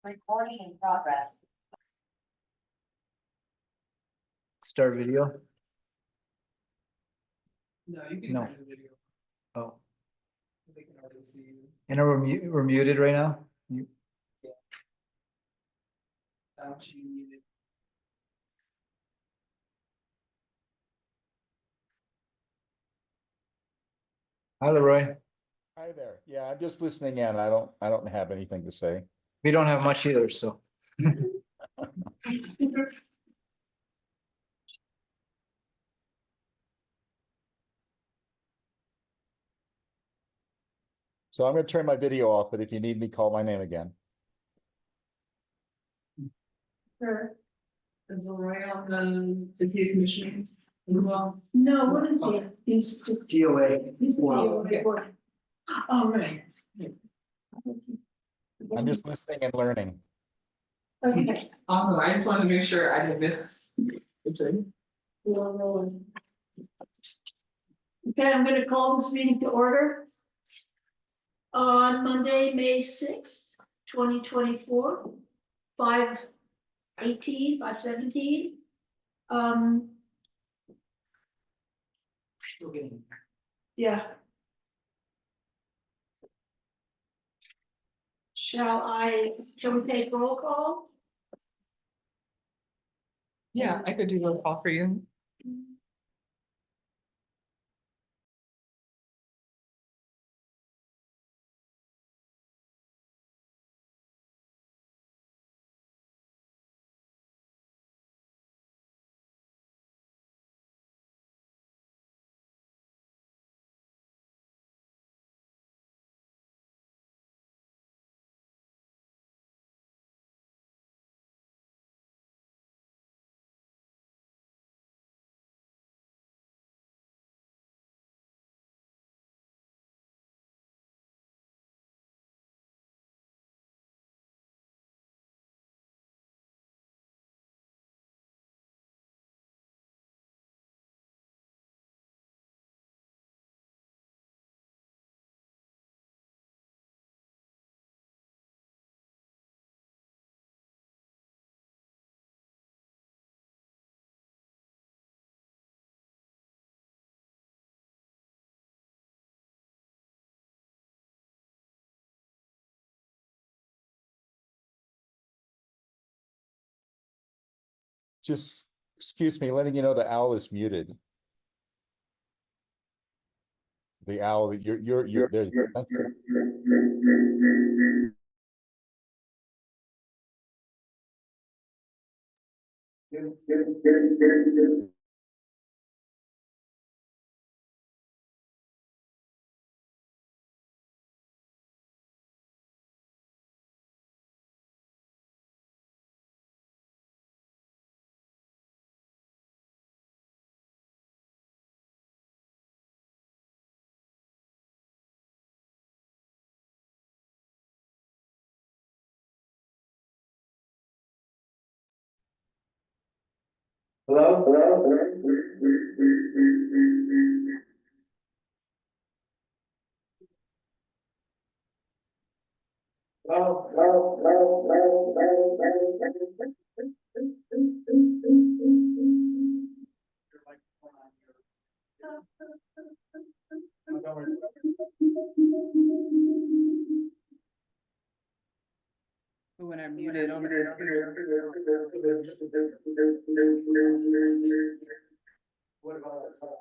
Recording in progress. Start video. No, you can No. hear the video. Oh, They can already see you. and we're muted right now. You muted. Hi, Leroy. Hi there. Yeah, I'm just listening in. I don't have anything to say. We don't have much either, so. So I'm gonna turn my video off, but if you need me, call my name again. Sure. Is Leroy on the deputy commissioning as well? No, what is he? He's just. GOA. He's the Wow. POA. Oh, right. I'm just listening and learning. Okay. Awesome. I just wanted to make sure I didn't miss. anything. We're rolling. Okay, I'm gonna call this meeting to order. On Monday, May 6th, 2024, 5:17. Still getting. Yeah. Shall we take roll call? Yeah, I could do roll call for you. Just, excuse me, letting you know the owl is muted. The owl, you're there. Thank you. Hello? When I'm muted on the. What about?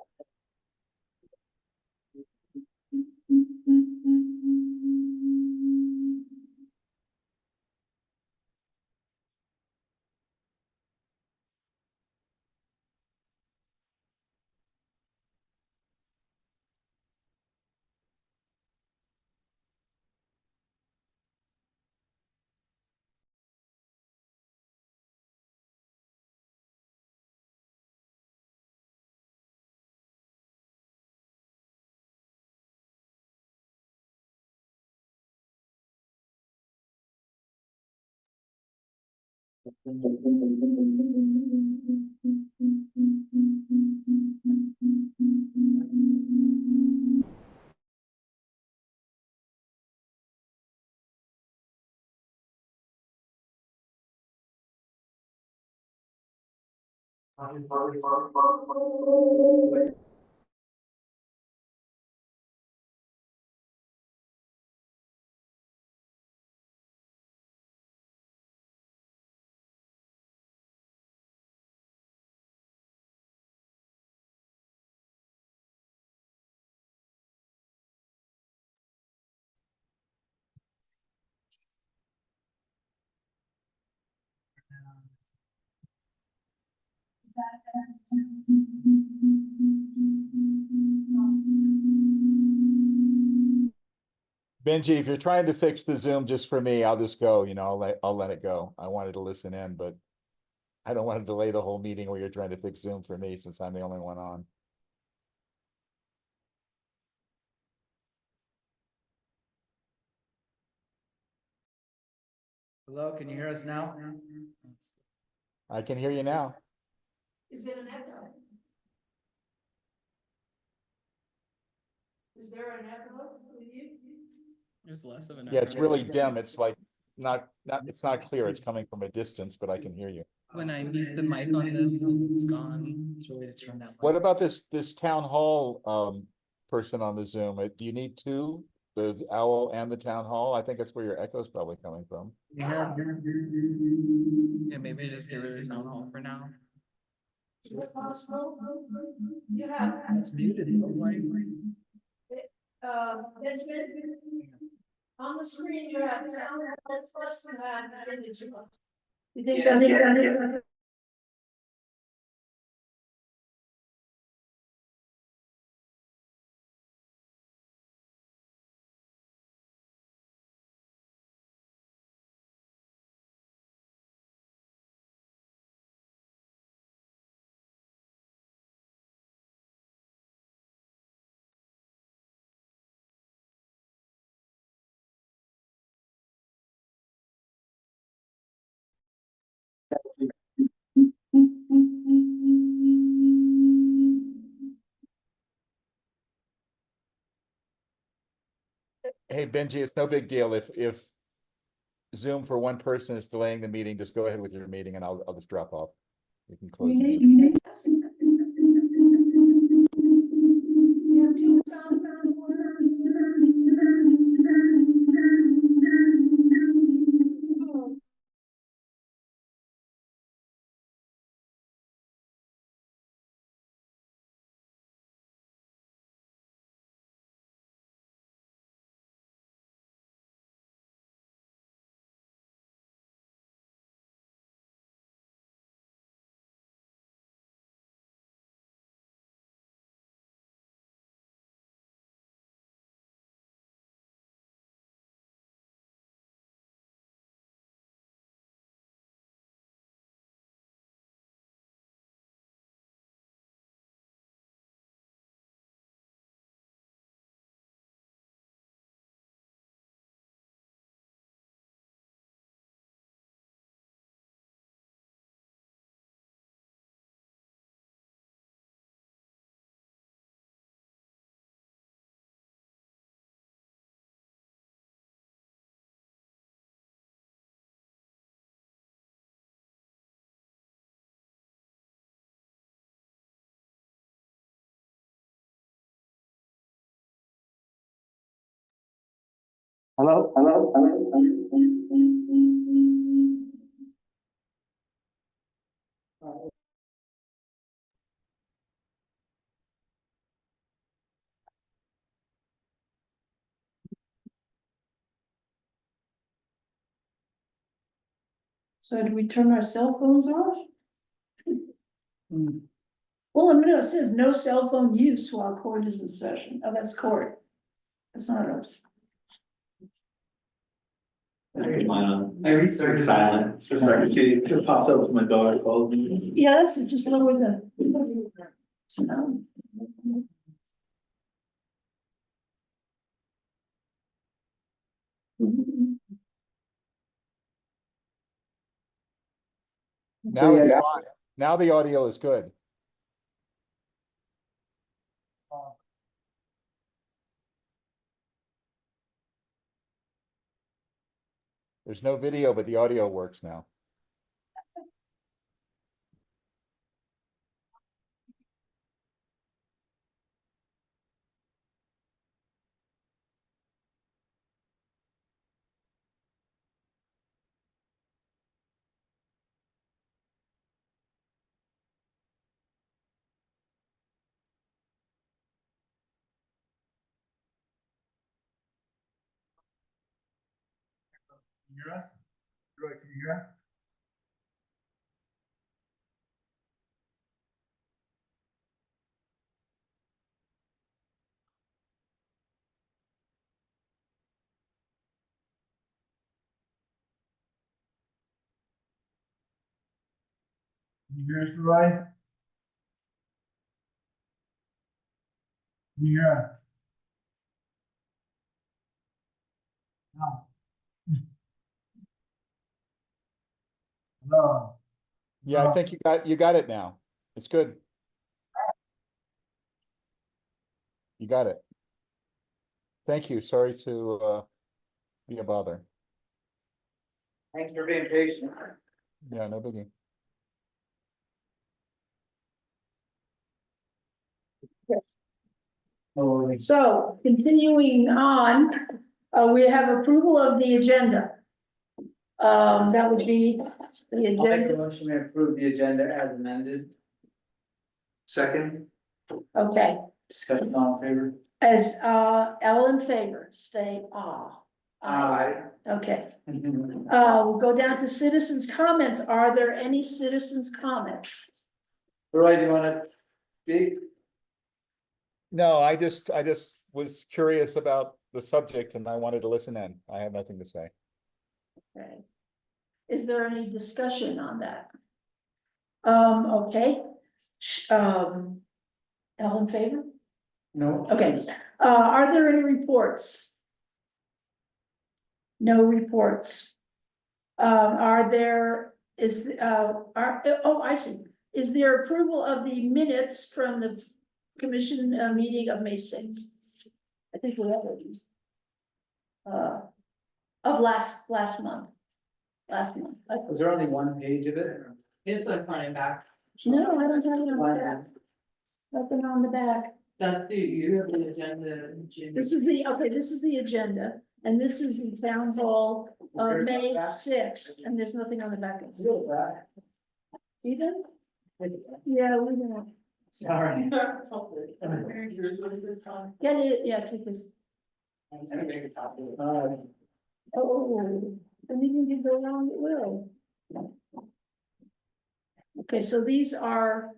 Benji, if you're trying to fix the Zoom just for me, I'll just go, I'll let it go. I wanted to listen in, but I don't want to delay the whole meeting where you're trying to fix Zoom for me since I'm the only one on. Hello, can you hear us now? I can hear you now. Is it an echo? Is there an echo with you? There's less of an. Yeah, it's echo. really dim. It's like it's not clear. It's coming from a distance, but I can hear you. When I mute the mic on this, it's gone. Joey to turn that. What about this town hall person on the Zoom? Do you need two? The owl and the town hall? I think that's where your echo is probably coming from. Yeah, maybe just get rid of the town hall for now. Is it possible? You have, It's muted. Benjamin, on the screen, you have town hall plus and that image. You think that's good? Hey, Benji, it's no big deal. If Zoom for one person is delaying the meeting, just go ahead with your meeting and I'll just drop off. You can close. the Zoom. You have two sound Hello? So do we turn our cell phones off? Well, it says no cell phone use while court is in session. Oh, that's court. That's not us. I turn mine on. I research silent, just so I can see if it pops up with my daughter calls me. Yeah, that's it, just lower the. Sound. Now it's fine. Now the audio is good. There's no video, but the audio works now. hear us? Troy, can you hear us? Can you hear us, Roy? Can you hear us? No. Hello? Yeah, I think you got it now. It's good. You got it. Thank you. Sorry to be a bother. Thanks for being patient. Yeah, no biggie. So continuing on, we have approval of the agenda. That would be the I'll make a agenda, motion to approve the agenda as amended. Second, okay, Discussion all in favor? as, all in favor, say aye. Aye. Okay, we'll go down to citizens' comments. Are there any citizens' comments? Roy, do you wanna speak? No, I just was curious about the subject and I wanted to listen in. I have nothing to say. Okay. Is there any discussion on that? Okay. All in favor? No. Okay, are there any reports? No reports. Are there, I see. Is there approval of the minutes from the commission meeting of May sixth? I think we have these. Of last month. Was there only one page of it? It's like front and back. No, I don't have it on the back. Nothing on the back. That's you have the agenda. This is the agenda, and this is the town hall of There's no May back? sixth, and there's nothing on the back of it. Still back. Even? Yeah, we don't. Sorry. Get it, yeah, take this. Oh, and even if you go wrong, it will. Okay, so these are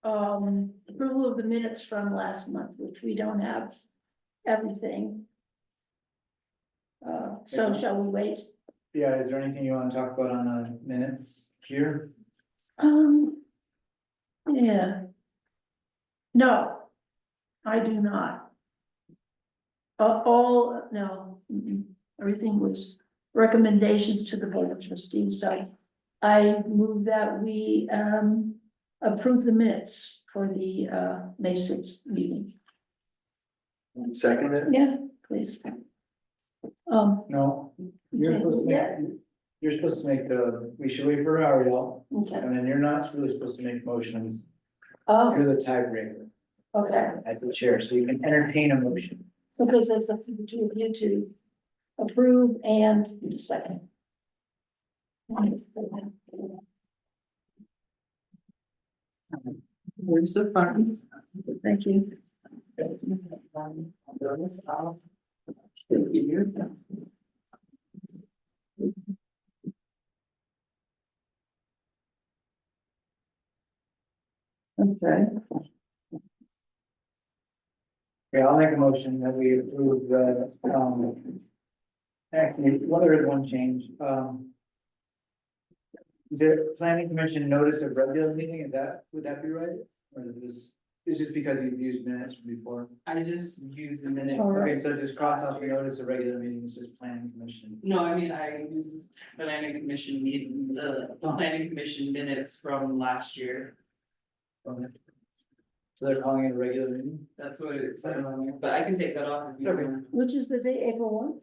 approval of the minutes from last month, which we don't have everything. So shall we wait? Yeah, is there anything you wanna talk about on the minutes here? Yeah. No, I do not. No, everything was recommendations to the board of trustees, so I move that we approve the minutes for the May sixth meeting. second it. Yeah, please. No, you're supposed to Yeah. make, you're supposed to make we should wait for Ariel, Okay. and then you're not really supposed to make motions. Oh, You're the tiebreaker okay, as the chair, so you can entertain a motion. because it's up to the two of you to approve and to second. Where's the front? Thank you. Okay. Yeah, I'll make a motion that we approve the, actually, well, there is one change, is it planning commission notice of regular meeting, would that be right? Or is this, it's just because you've used minutes from before? I just use the minutes. All right. Okay, so just cross out the notice of regular meeting, it's just planning commission. No, I mean, I use the planning commission meeting, the planning commission minutes from last year. Okay. So they're calling it a regular meeting? That's what it said on there, but I can take that off if you Okay. want. Which is the day, April 1?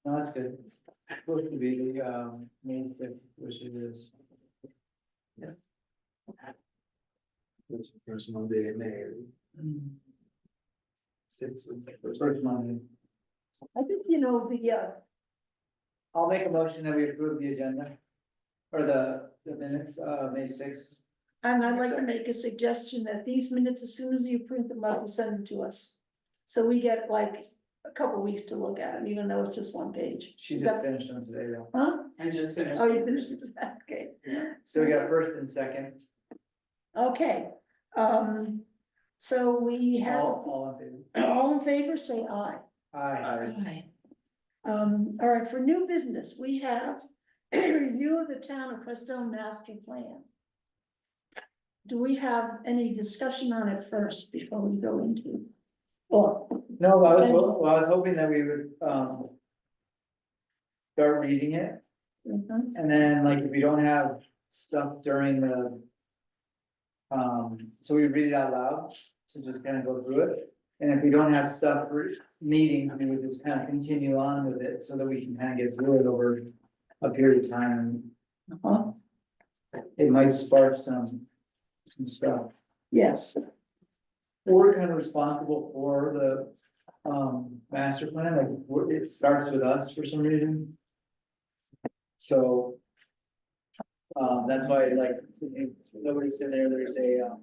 No, that's good. It's supposed to be the, May 6th, which it is. It's the first Monday in May. Six was the First Monday. I think, I'll make a motion that we approve the agenda. Or the minutes, May 6th. and I'd like to make a suggestion that these minutes, as soon as you print them out, you send them to us. So we get like a couple weeks to look at them, even though it's just one page. She Is just that- finished them today though. Huh? I just finished. Oh, you finished it, okay. So we got first and second, Okay, so we have, all in favor? all in favor, say aye. Aye. Aye. All right, for new business, we have a review of the town of Crestone master plan. Do we have any discussion on it first before we go into? Or, No, I was hoping that we would, start reading it, mhm, and then like if we don't have stuff during the. So we read it out loud, so just kind of go through it, and if we don't have stuff for meeting, we would just kind of continue on with it, so that we can kind of get through it over a period of time. uh-huh, It might spark some stuff. yes, We're kind of responsible for the, master plan, like, it starts with us for some reason. So. That's why, like, if nobody's in there, there's a,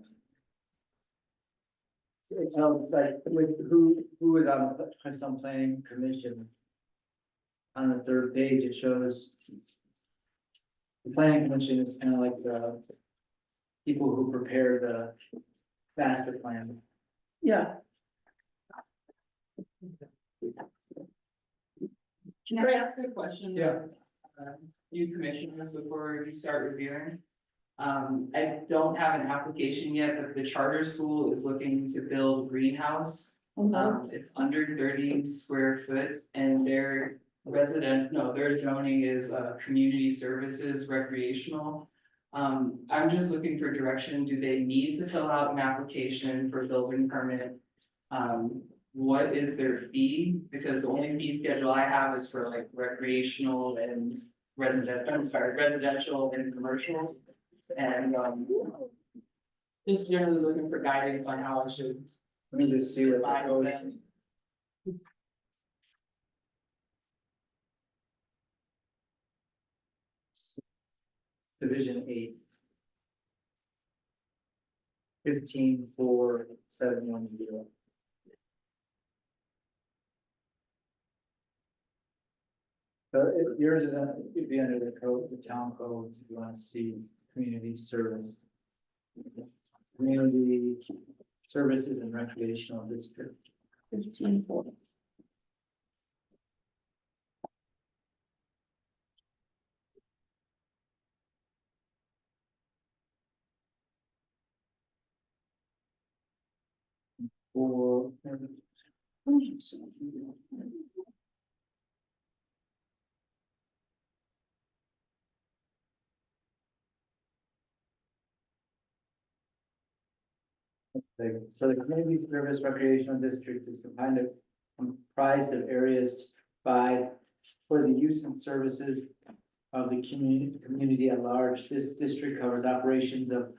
it tells, like, with who is on the Crestone Planning Commission. On the third page, it shows. The planning commission is kind of like the people who prepare the master plan. yeah. Can I ask a question? Yeah. You commissioners, before you start reviewing. I don't have an application yet, but the charter school is looking to build a greenhouse. It's under 30 square foot and their their zoning is, community services recreational. I'm just looking for direction. Do they need to fill out an application for building permit? What is their fee? Because the only fee schedule I have is for like recreational and residential and commercial. And, just generally looking for guidance on how I should. Let me just see what the advise code is. them. Division 8. 154710. So yours is, it'd be under the code, the town codes, if you wanna see community service. Community services and recreational district. 1540. Or. So the community service recreational district is comprised of areas by, for the use and services of the community at large. This district covers operations of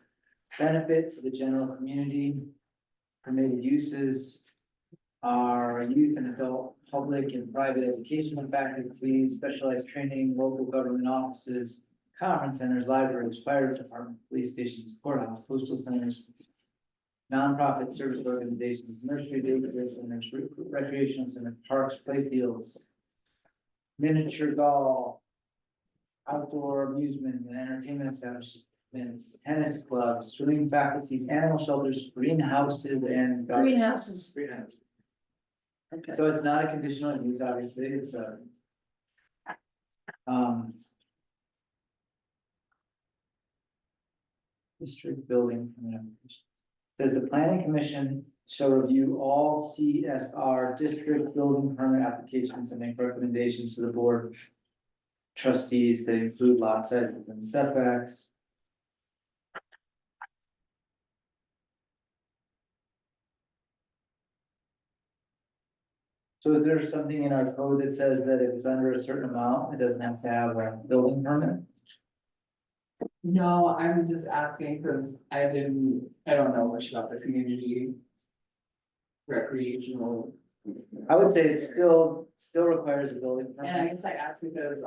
benefit to the general community. Permitted uses are youth and adult, public and private educational faculties, specialized training, local government offices, conference centers, libraries, fire department, police stations, courthouse, postal centers, nonprofit service organizations, nursery, daycare centers, recreational centers, parks, playfields, miniature golf, outdoor amusement and entertainment establishments, tennis clubs, swimming faculties, animal shelters, greenhouses, and. Greenhouses, Greenhouses. okay. So it's not a conditional use, obviously, it's a. District building. Says the planning commission shall review all CSR district building permit applications and make recommendations to the board. Trustees that include lot sizes and setbacks. So is there something in our code that says that if it's under a certain amount, it doesn't have to have a building permit? No, I'm just asking because I don't know much about the community. Recreational. I would say it still requires a building And I permit. guess I asked because,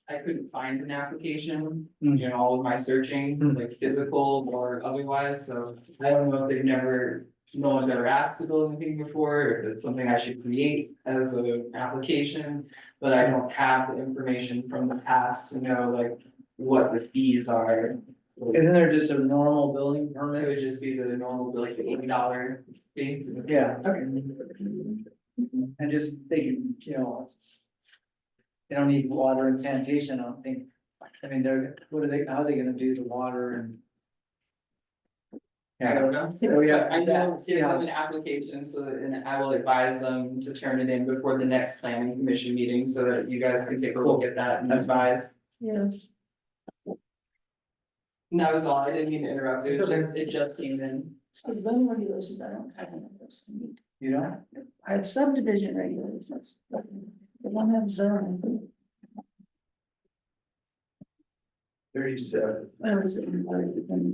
I couldn't find an application, Mm. all of my searching, Mm. like physical or otherwise, so I don't know if they've never no one's ever asked to build anything before, if it's something I should create as an application. But I don't have the information from the past to know like what the fees are. Isn't there just a normal building It permit? would just be the normal, like the $80 fee. Yeah. Okay. And just they, you know, it's. They don't need water and sanitation, I don't think. I mean, how are they gonna do the water and? I don't know. Oh, yeah. I know, give Yeah. them an application, so that, and I will advise them to turn it in before the next planning commission meeting, so that you guys can take a look at that and advise. Yes. And that was all, I didn't mean to interrupt, it just came in. So the zoning regulations, I don't have any of those. You know, I have subdivision regulations, but I don't have zoning. 37, Where is it?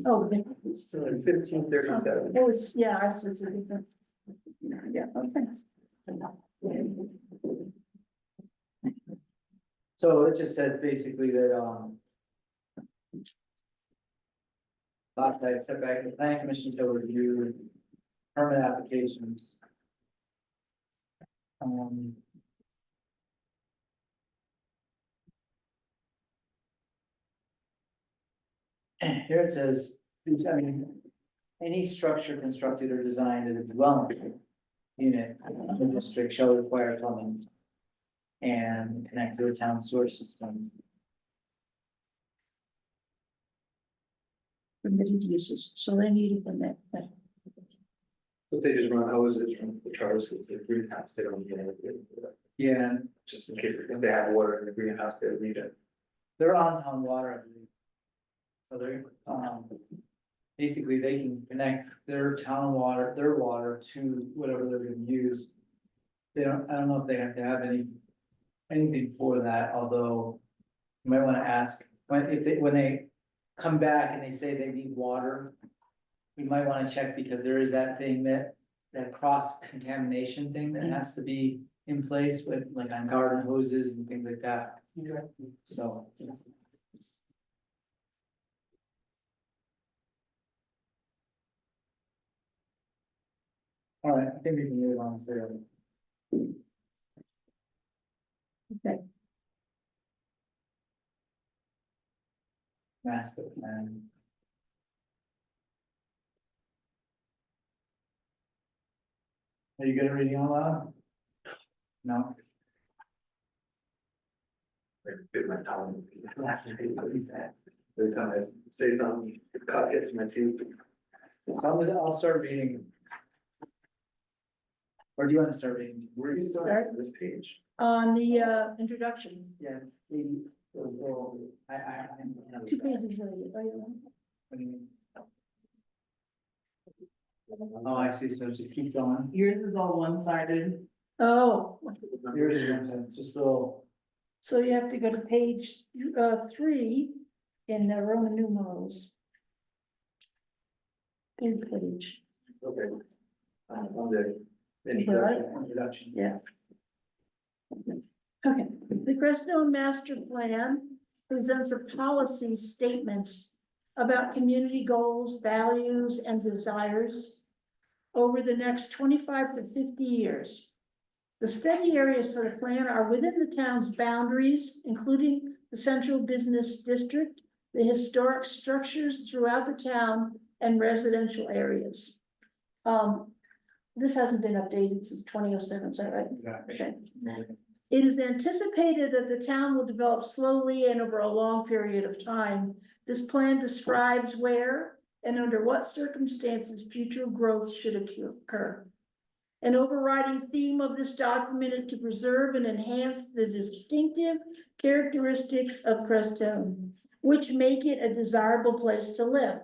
Oh, the- so 1537. oh, it's, yeah, I see it's a different. Yeah, okay. so it just says basically that, lot size setback, the planning commission shall review permit applications. And here it says, I mean, any structure constructed or designed as a dwelling unit in the district shall require plumbing and connect to the town sewer system. Permitted uses, so they need a permit. But they just run hoses from the charter school to the greenhouse, they don't need anything, Yeah, just in case if they have water in the greenhouse, they would need it. they're on town water, I believe. So they're, basically they can connect their town water, their water to whatever they're gonna use. They don't, I don't know if they have to have anything for that, although you might wanna ask, when they come back and they say they need water, you might wanna check because there is that thing that cross contamination thing that has to be in place with, like on garden hoses and things like that, so. All right, I think we can move on to. Okay. Master plan. Are you good at reading out loud? No? Like, bit my tongue. Last night, I believe that. Every time I say something, it cut hits my teeth. So I'll start reading. Or do you want to start reading? Where are you Start. starting on this page? On the introduction, Yeah. I. 2 pages later, right? What do you mean? Oh, I see, so just keep going. Yours is all one-sided. Oh, Yours is one side, just a little, so you have to go to page 3 in the Roman numerals. Third page, Okay. On the right? introduction. Yeah. Okay, the Crestone Master Plan presents a policy statement about community goals, values, and desires over the next 25 to 50 years. The study areas for the plan are within the town's boundaries, including the central business district, the historic structures throughout the town, and residential areas. This hasn't been updated since 2007, is that right? Exactly. Okay. It is anticipated that the town will develop slowly and over a long period of time. This plan describes where and under what circumstances future growth should occur. An overriding theme of this document is to preserve and enhance the distinctive characteristics of Crestone, which make it a desirable place to live.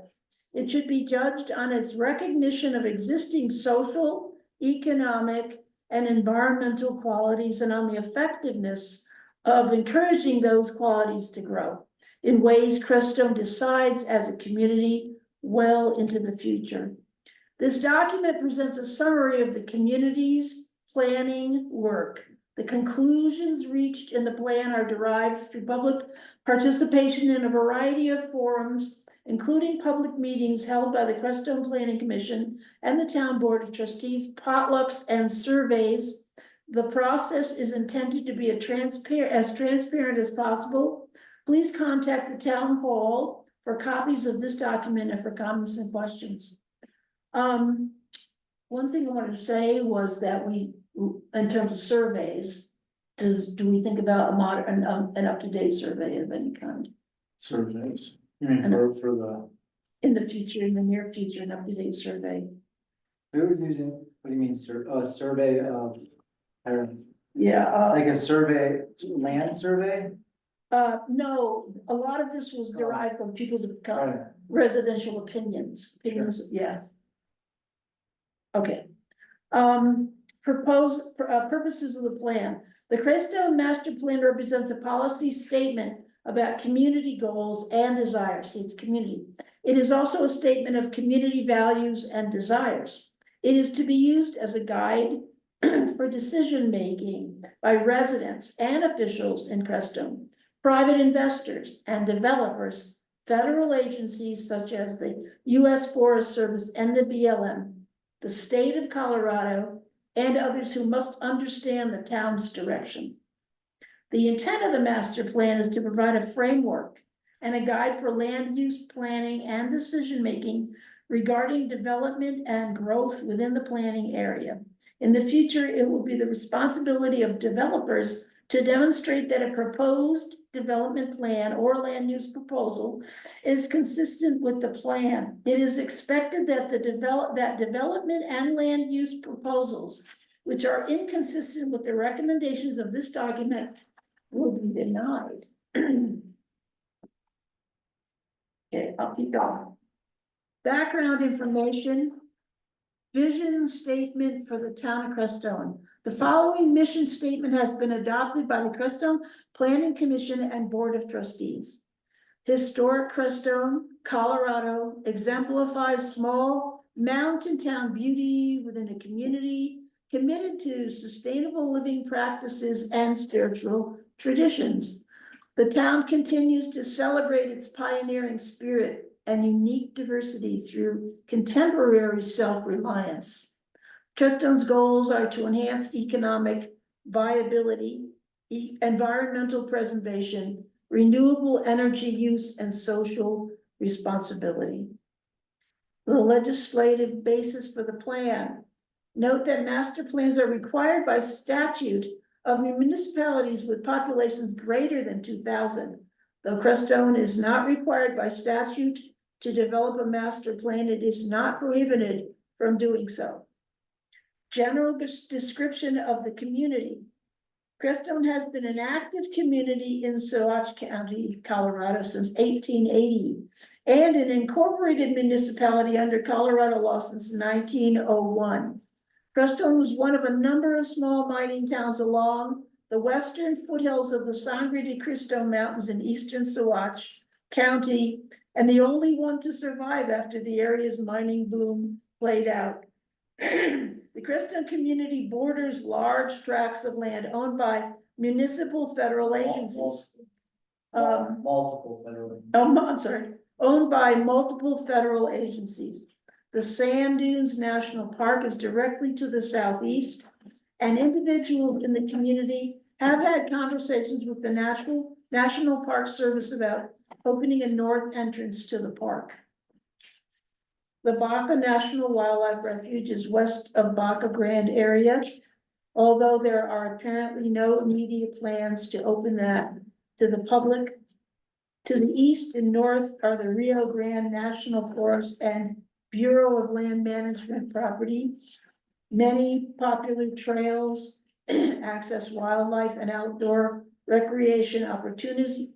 It should be judged on its recognition of existing social, economic, and environmental qualities and on the effectiveness of encouraging those qualities to grow in ways Crestone decides as a community well into the future. This document presents a summary of the community's planning work. The conclusions reached in the plan are derived through public participation in a variety of forums including public meetings held by the Crestone Planning Commission and the Town Board of Trustees, potlucks and surveys. The process is intended to be as transparent as possible. Please contact the town hall for copies of this document and for comments and questions. One thing I wanted to say was that we, in terms of surveys, do we think about a modern, an up-to-date survey of any kind? Surveys, you mean for the, In the future, in the near future, an up-to-date survey? we were using, what do you mean, a survey of, Yeah, like a survey, land survey? no, a lot of this was derived from people's Right. residential opinions, yeah. Okay. Purposes of the plan. The Crestone Master Plan represents a policy statement about community goals and desires. See, it's community. It is also a statement of community values and desires. It is to be used as a guide for decision-making by residents and officials in Crestone, private investors and developers, federal agencies such as the U.S. Forest Service and the BLM, the state of Colorado, and others who must understand the town's direction. The intent of the master plan is to provide a framework and a guide for land use planning and decision-making regarding development and growth within the planning area. In the future, it will be the responsibility of developers to demonstrate that a proposed development plan or land use proposal is consistent with the plan. It is expected that development and land use proposals, which are inconsistent with the recommendations of this document, will be denied. Okay, I'll keep going. Background information. Vision statement for the town of Crestone. The following mission statement has been adopted by the Crestone Planning Commission and Board of Trustees. Historic Crestone, Colorado exemplifies small mountain town beauty within a community committed to sustainable living practices and spiritual traditions. The town continues to celebrate its pioneering spirit and unique diversity through contemporary self-reliance. Crestone's goals are to enhance economic viability, environmental preservation, renewable energy use, and social responsibility. The legislative basis for the plan. Note that master plans are required by statute of municipalities with populations greater than 2,000. Though Crestone is not required by statute to develop a master plan, it is not prohibited from doing so. General description of the community. Crestone has been an active community in Saguache County, Colorado since 1880, and an incorporated municipality under Colorado law since 1901. Crestone was one of a number of small mining towns along the western foothills of the Sangre de Cristo Mountains in eastern Saguache County, and the only one to survive after the area's mining boom played out. The Crestone community borders large tracts of land owned by municipal federal agencies. Multiple federal. I'm sorry, owned by multiple federal agencies. The Sand Dunes National Park is directly to the southeast, and individuals in the community have had conversations with the National Park Service about opening a north entrance to the park. The Baca National Wildlife Refuge is west of Baca Grande area, although there are apparently no immediate plans to open that to the public. To the east and north are the Rio Grande National Forest and Bureau of Land Management property. Many popular trails access wildlife and outdoor recreation opportunities,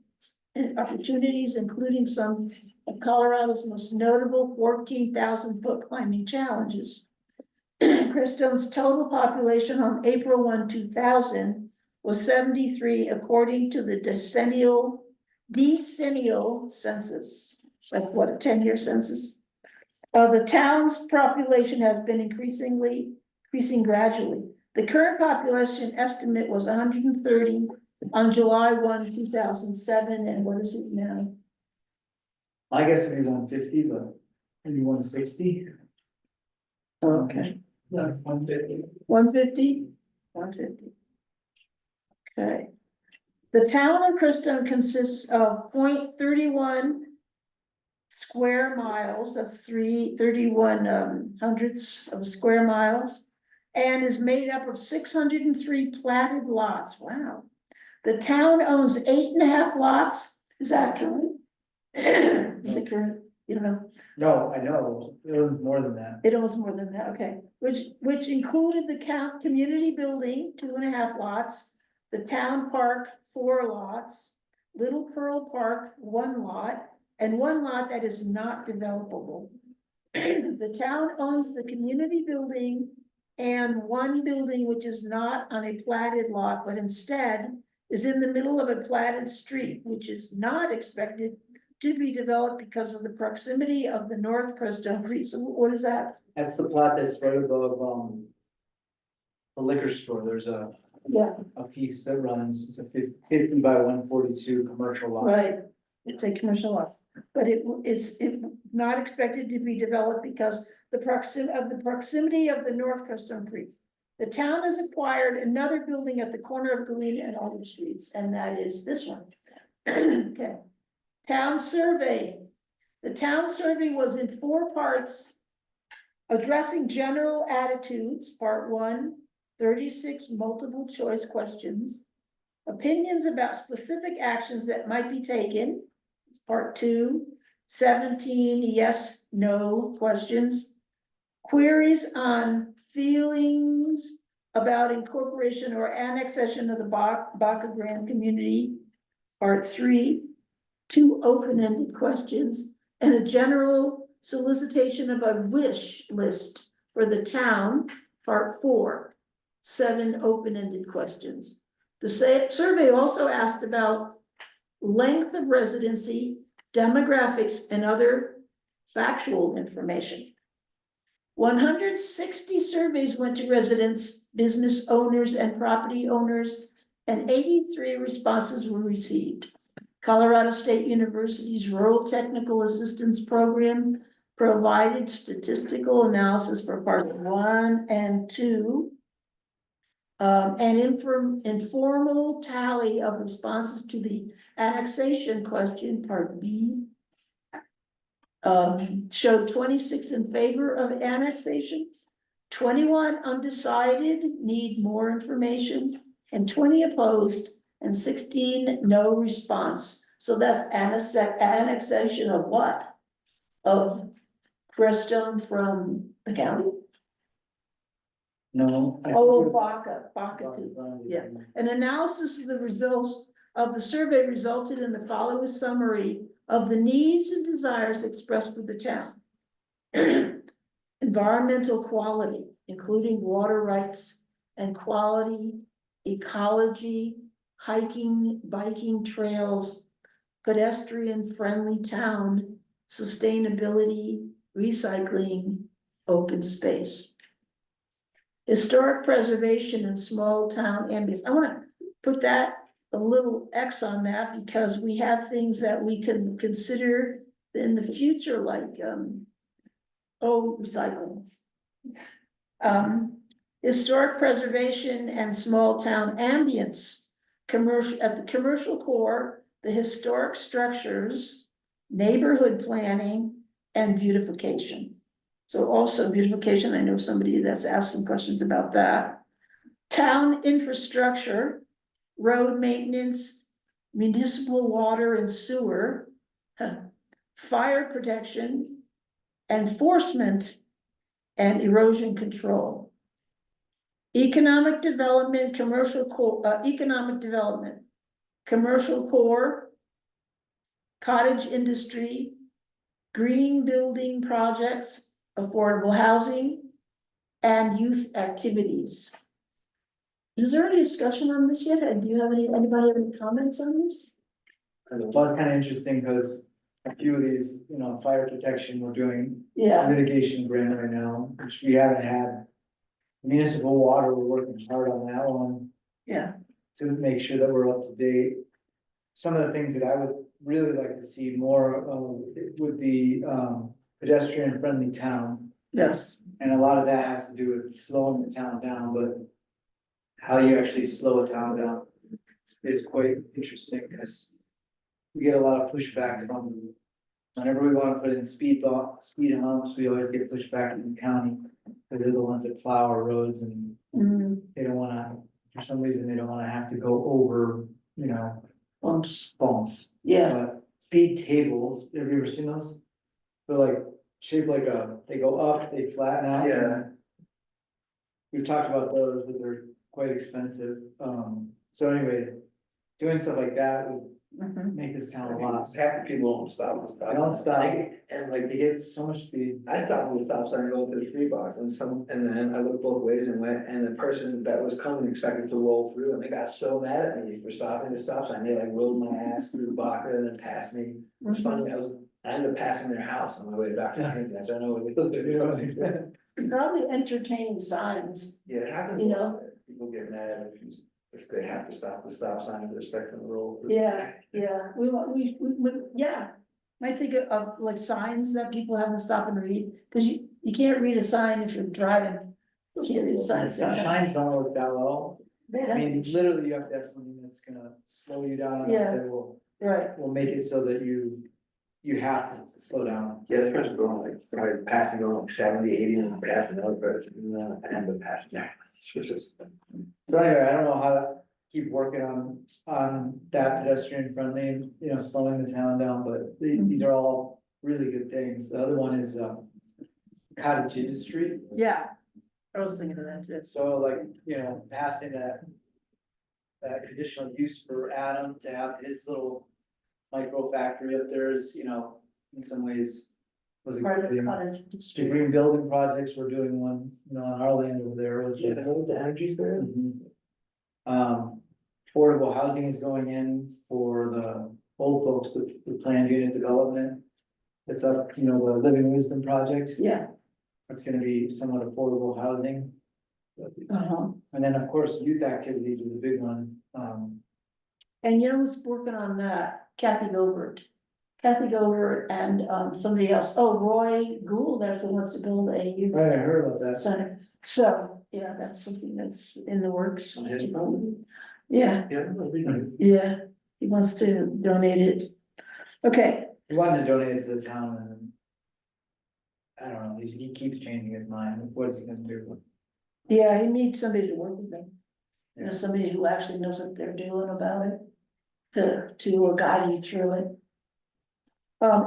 including some of Colorado's most notable 14,000-foot climbing challenges. Crestone's total population on April 1, 2000 was 73, according to the decennial census. That's what, a 10-year census? The town's population has been increasing gradually. The current population estimate was 130 on July 1, 2007, and what is it now? I guess it'd be 150, but maybe 160. Okay, That's 150. 150? 150. Okay. The town of Crestone consists of 0.31 square miles, that's 31 hundredths of square miles, and is made up of 603 platted lots. Wow. The town owns 8.5 lots. Is that correct? Is it correct? You don't know? No, I know, it was more than that. It owns more than that, okay, which included the community building, 2.5 lots, the town park, 4 lots, Little Pearl Park, 1 lot, and 1 lot that is not developable. The town owns the community building and 1 building which is not on a platted lot, but instead is in the middle of a platted street, which is not expected to be developed because of the proximity of the North Crestone Creek. So what is that? That's the plot that's right above, the liquor store, there's Yeah, a piece that runs, it's a 50 by 142 commercial lot. right, it's a commercial lot, but it not expected to be developed because the proximity of the North Crestone Creek. The town has acquired another building at the corner of Galena and Alder Streets, and that is this one. Okay. Town survey. The town survey was in 4 parts, addressing general attitudes, part 1, 36 multiple choice questions, opinions about specific actions that might be taken, part 2, 17 yes, no questions, queries on feelings about incorporation or annexation of the Baca Grande community, part 3, 2 open-ended questions, and a general solicitation of a wish list for the town, part 4, 7 open-ended questions. The survey also asked about length of residency, demographics, and other factual information. 160 surveys went to residents, business owners, and property owners, and 83 responses were received. Colorado State University's Rural Technical Assistance Program provided statistical analysis for part 1 and 2. An informal tally of responses to the annexation question, part B, showed 26 in favor of annexation, 21 undecided, need more information, and 20 opposed, and 16 no response. So that's annexation of what? Of Crestone from the county? No. Oh, Baca too. Yeah. An analysis of the results of the survey resulted in the following summary of the needs and desires expressed for the town. Environmental quality, including water rights and quality, ecology, hiking, biking trails, pedestrian-friendly town, sustainability, recycling, open space. Historic preservation and small town ambience. I want to put that a little X on that because we have things that we can consider in the future, like recycling. Historic preservation and small town ambience, at the commercial core, the historic structures, neighborhood planning, and beautification. So also beautification, I know somebody that's asked some questions about that. Town infrastructure, road maintenance, municipal water and sewer, fire protection, enforcement, and erosion control. Economic development, commercial core, cottage industry, green building projects, affordable housing, and youth activities. Is there any discussion on this yet? And do you have anybody have any comments on this? Well, it's kind of interesting because a few of these, fire protection, we're doing Yeah, mitigation grant right now, which we haven't had. Municipal water, we're working hard on that one yeah, to make sure that we're up to date. Some of the things that I would really like to see more of, it would be, pedestrian friendly town. Yes, And a lot of that has to do with slowing the town down, but how you actually slow a town down is quite interesting, because we get a lot of pushback from, whenever we wanna put in speed humps, we always get pushback from the county. Because they're the ones that plow our roads, and mm, they don't wanna, for some reason, they don't wanna have to go over, you know, bumps, bumps. yeah, Speed tables, have you ever seen those? They're like, shaped like they go up, they flatten out. Yeah. We've talked about those, but they're quite expensive, so anyway, doing stuff like that would mhm, make this town a lot. Half the people don't stop and stop. I don't stop, and like they get so much speed. I stopped with the stop sign going to the free box and then I looked both ways and went, and the person that was coming expected to roll through, and they got so mad at me for stopping the stop sign, they like rolled my ass through the blocker and then passed me. It was funny, I ended up passing their house on my way back to Huntington, so I know where they live. probably entertaining signs, Yeah, it happens. You a know? lot. People get mad if they have to stop the stop sign, if they're expecting to roll through. yeah, we want, yeah. I think of like signs that people have to stop and read, cause you can't read a sign if you're driving. You can't read a sign. Signs don't work that well, They I don't- mean, literally, you have to have something that's gonna slow you down, Yeah. that will Right, make it so that you have to slow down. Yeah, this person's going like, probably passing going like 70, 80, and passing another person, and then I end up passing them. It's just. So anyway, I don't know how to keep working on that pedestrian friendly, you know, slowing the town down, but these are all really good things. The other one is, cottage industry. yeah, I was thinking of that too. So like, you know, passing that conditional use for Adam to have his little micro factory up there is, you know, in some ways. Was a Part good of thing. cottage The industry. green building projects, we're doing one, you know, on our land over there, which Yeah, is. the energy fair. Mhm. Affordable housing is going in for the old folks, the planned unit development. It's up, you know, the Living Wisdom project, Yeah, that's gonna be somewhat affordable housing. uh-huh. And then, of course, youth activities is a big one, And you know who's working on that? Kathy Gilbert. Kathy Gilbert and somebody else. Oh, Roy Gould actually wants to build a youth right, I heard about that. center. So, yeah, that's something that's in the works. On his property? Yeah, Yeah, that'd be nice. yeah, he wants to donate it. Okay, He wanted to donate it to the town and. I don't know, he keeps changing his mind, what is he gonna do? yeah, he needs somebody to work with them. You know, somebody who actually knows what they're doing about it. To guide you through it.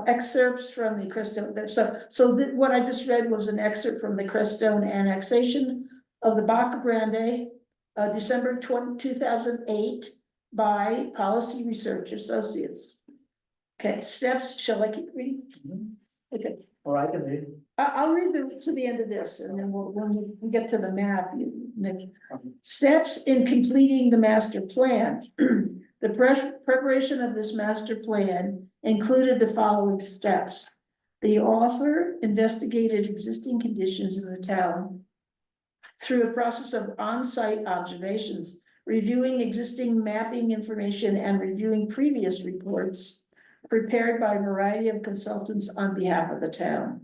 Excerpts from the Crestone, so what I just read was an excerpt from the Crestone annexation of the Baca Grande. December 2008 by Policy Research Associates. Okay, steps, shall I keep reading? Okay. Or I can read. I'll read to the end of this, and then when we get to the map, Nick. Steps in completing the master plan. The preparation of this master plan included the following steps. The author investigated existing conditions in the town through a process of on-site observations, reviewing existing mapping information and reviewing previous reports prepared by a variety of consultants on behalf of the town.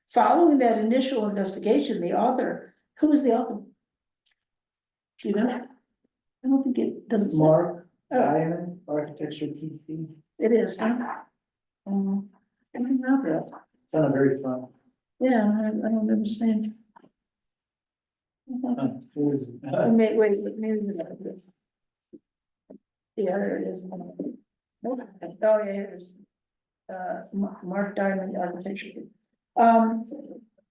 Following that initial investigation, the author, who is the author? Do you know? I don't think it doesn't say. Mark Oh. Diamond, Architecture PC, It is, huh? I didn't know that. it's on the very front. Yeah, I don't understand. Wait, Maybe. Yeah, there it is. Oh, yeah, here it is. Mark Diamond Architecture.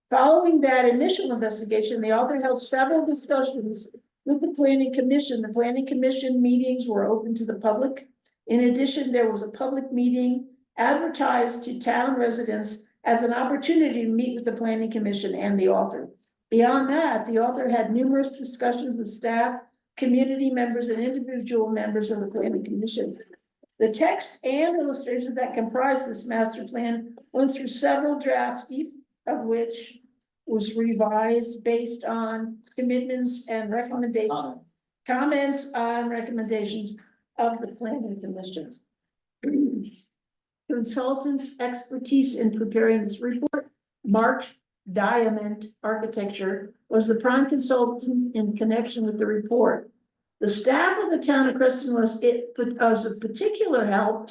Following that initial investigation, the author held several discussions with the planning commission. The planning commission meetings were open to the public. In addition, there was a public meeting advertised to town residents as an opportunity to meet with the planning commission and the author. Beyond that, the author had numerous discussions with staff, community members, and individual members of the planning commission. The text and illustrations that comprise this master plan went through several drafts, each of which was revised based on commitments and recommendations, comments on recommendations of the planning commission. consultant's expertise in preparing this report. Mark Diamond Architecture was the prime consultant in connection with the report. The staff of the town of Creston was of particular help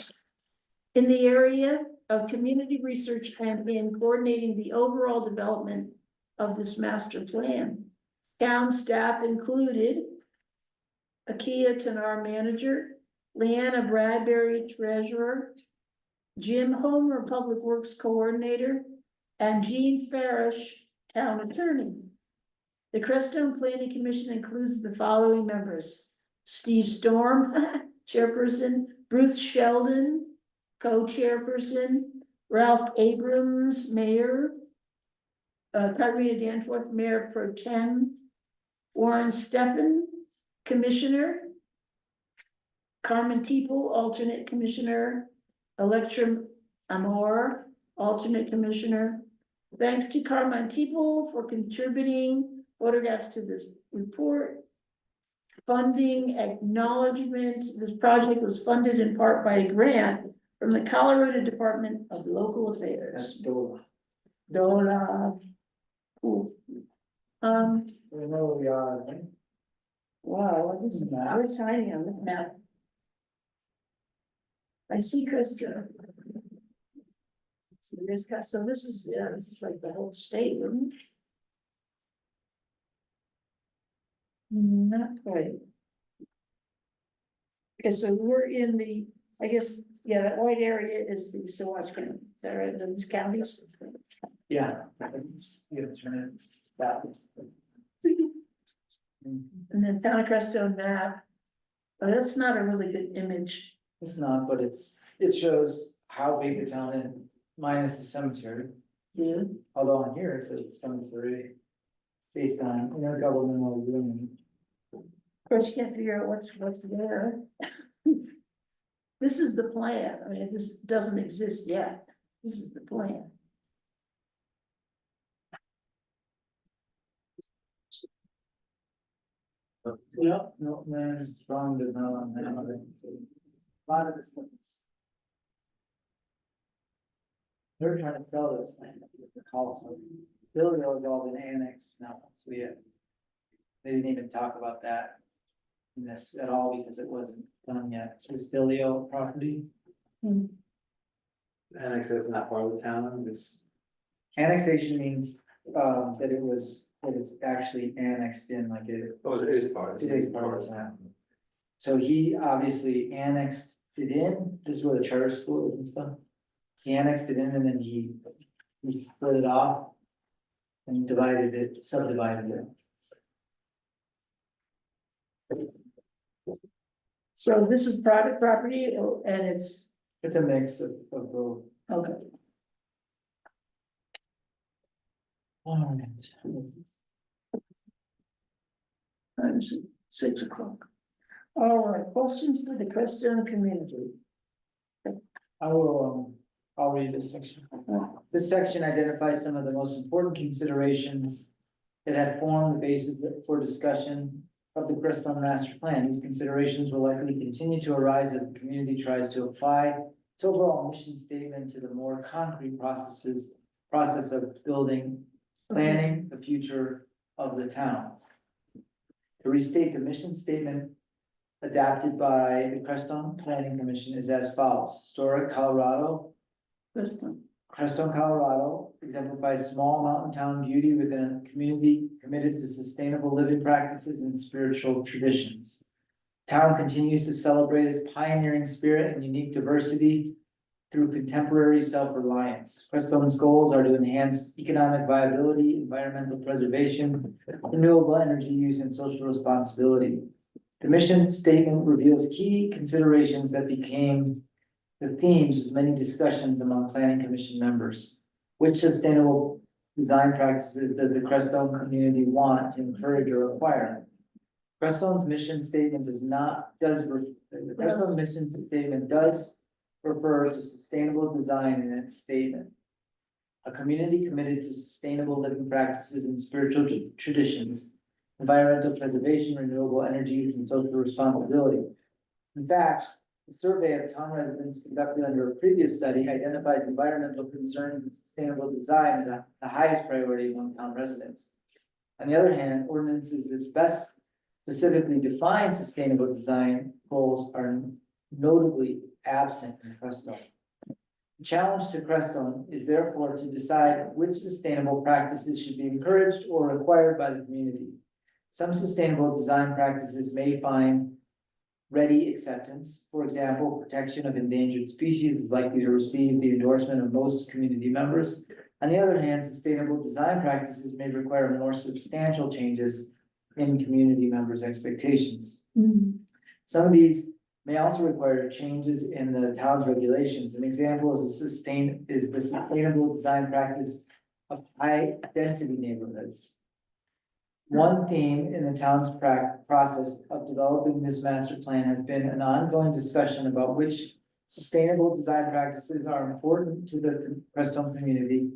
in the area of community research and in coordinating the overall development of this master plan. Town staff included Akia Tanar, manager, Leanna Bradbury, treasurer, Jim Homer, public works coordinator, and Jean Farish, town attorney. The Crestone Planning Commission includes the following members: Steve Storm, chairperson, Bruce Sheldon, co-chairperson, Ralph Abrams, mayor, Karina Danforth, mayor pro tem, Warren Steffen, commissioner, Carmen Teeple, alternate commissioner, Electra Amor, alternate commissioner. Thanks to Carmen Teeple for contributing photographs to this report. Funding acknowledgement, this project was funded in part by a grant from the Colorado Department of Local That's Affairs. DOLA. DOLA. Cool. We know where we are, I think. Wow, this is very tiny on this map. I see Krista. So there's got, so this is like the whole state, isn't it? Not quite. Okay, so we're in the, I guess, yeah, that white area is the Saguache County, is that right, those counties? Yeah. You have to turn it stop. And then Town of Crestone map, but that's not a really good image. It's not, but it shows how big the town is, minus the cemetery. Yeah. Although on here it says cemetery. Based on intergovernmental agreement. Of course, you can't figure out what's there. This is the plan, I mean, this doesn't exist yet, this is the plan. Yep, no, man, strong does not on that. A lot of the stuff is. They're trying to sell this land, the Coliseum. Billy has all been annexed now, so yeah. They didn't even talk about that. In this at all because it wasn't done yet. It's Bilio property. Annex is not part of the town, this. Annexation means that it's actually annexed in like it. Oh, it is part. It is part of the town. So he obviously annexed it in, this is where the charter school is and stuff. He annexed it in and then he split it off. And divided it, subdivided it. So this is private property, and it's, It's a mix of both. okay, Alright. time's 6 o'clock. All right, questions for the Crestone community? I'll read this section. This section identifies some of the most important considerations that have formed the basis for discussion of the Crestone Master Plan. These considerations will likely continue to arise as the community tries to apply its overall mission statement to the more concrete process of building, planning the future of the town. To restate, the mission statement adopted by the Crestone Planning Commission is as follows: Historic Colorado. Crestone, Colorado exemplifies small mountain town beauty within a community committed to sustainable living practices and spiritual traditions. Town continues to celebrate its pioneering spirit and unique diversity through contemporary self-reliance. Crestone's goals are to enhance economic viability, environmental preservation, renewable energy use, and social responsibility. The mission statement reveals key considerations that became the themes of many discussions among planning commission members. Which sustainable design practices does the Crestone community want to encourage or acquire? Crestone's mission statement the Crestone mission statement does refer to sustainable design in its statement. A community committed to sustainable living practices and spiritual traditions, environmental preservation, renewable energy use, and social responsibility. In fact, The survey of town residents conducted under a previous study identifies environmental concerns and sustainable design as the highest priority among town residents. On the other hand, ordinances that best specifically define sustainable design goals are notably absent in Crestone. The challenge to Crestone is therefore to decide which sustainable practices should be encouraged or required by the community. Some sustainable design practices may find ready acceptance. For example, protection of endangered species is likely to receive the endorsement of most community members. On the other hand, sustainable design practices may require more substantial changes in community members' expectations. Some of these may also require changes in the town's regulations. An example is the sustainable design practice of high-density neighborhoods. One theme in the town's process of developing this master plan has been an ongoing discussion about which sustainable design practices are important to the Crestone community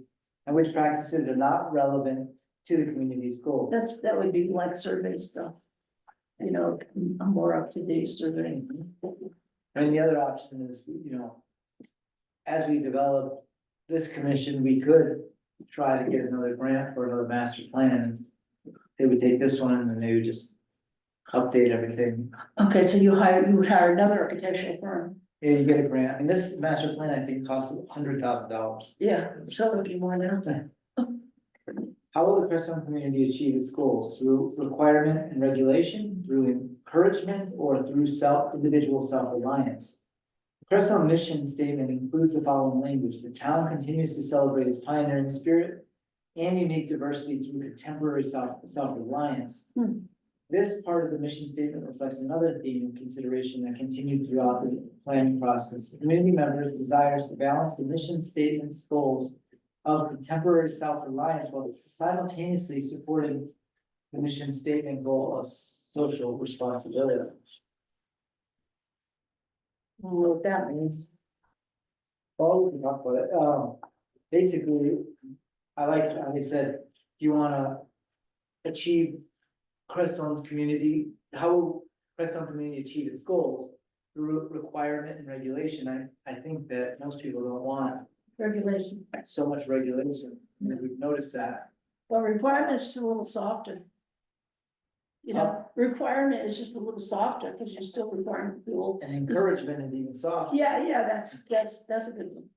and which practices are not relevant to the community's goals. That would be like survey stuff. You know, a more up to date survey. And the other option is, you know, as we develop this commission, we could try to get another grant for another master plan. They would take this one and they would just update everything. Okay, so you would hire another architectural firm. Yeah, you get a grant. And this master plan, I think, costs $100,000. Yeah, so it would be more now. How will the Crestone community achieve its goals? Through requirement and regulation, through encouragement, or through individual self-reliance? The Crestone mission statement includes the following language: the town continues to celebrate its pioneering spirit and unique diversity through contemporary self-reliance. This part of the mission statement reflects another theme and consideration that continued throughout the planning process. Community members' desires to balance the mission statement's goals of contemporary self-reliance while simultaneously supporting the mission statement goal of social responsibility. What that means. Well, we can talk about it. Basically, I like how they said, if you wanna achieve Crestone's community, how will Crestone community achieve its goals? Through requirement and regulation. I think that most people don't want Regulation, so much regulation. I mean, we've noticed that. but requirement is still a little softer. You know, requirement is just a little softer because you're still requiring people. And encouragement is even softer. Yeah, that's a good one.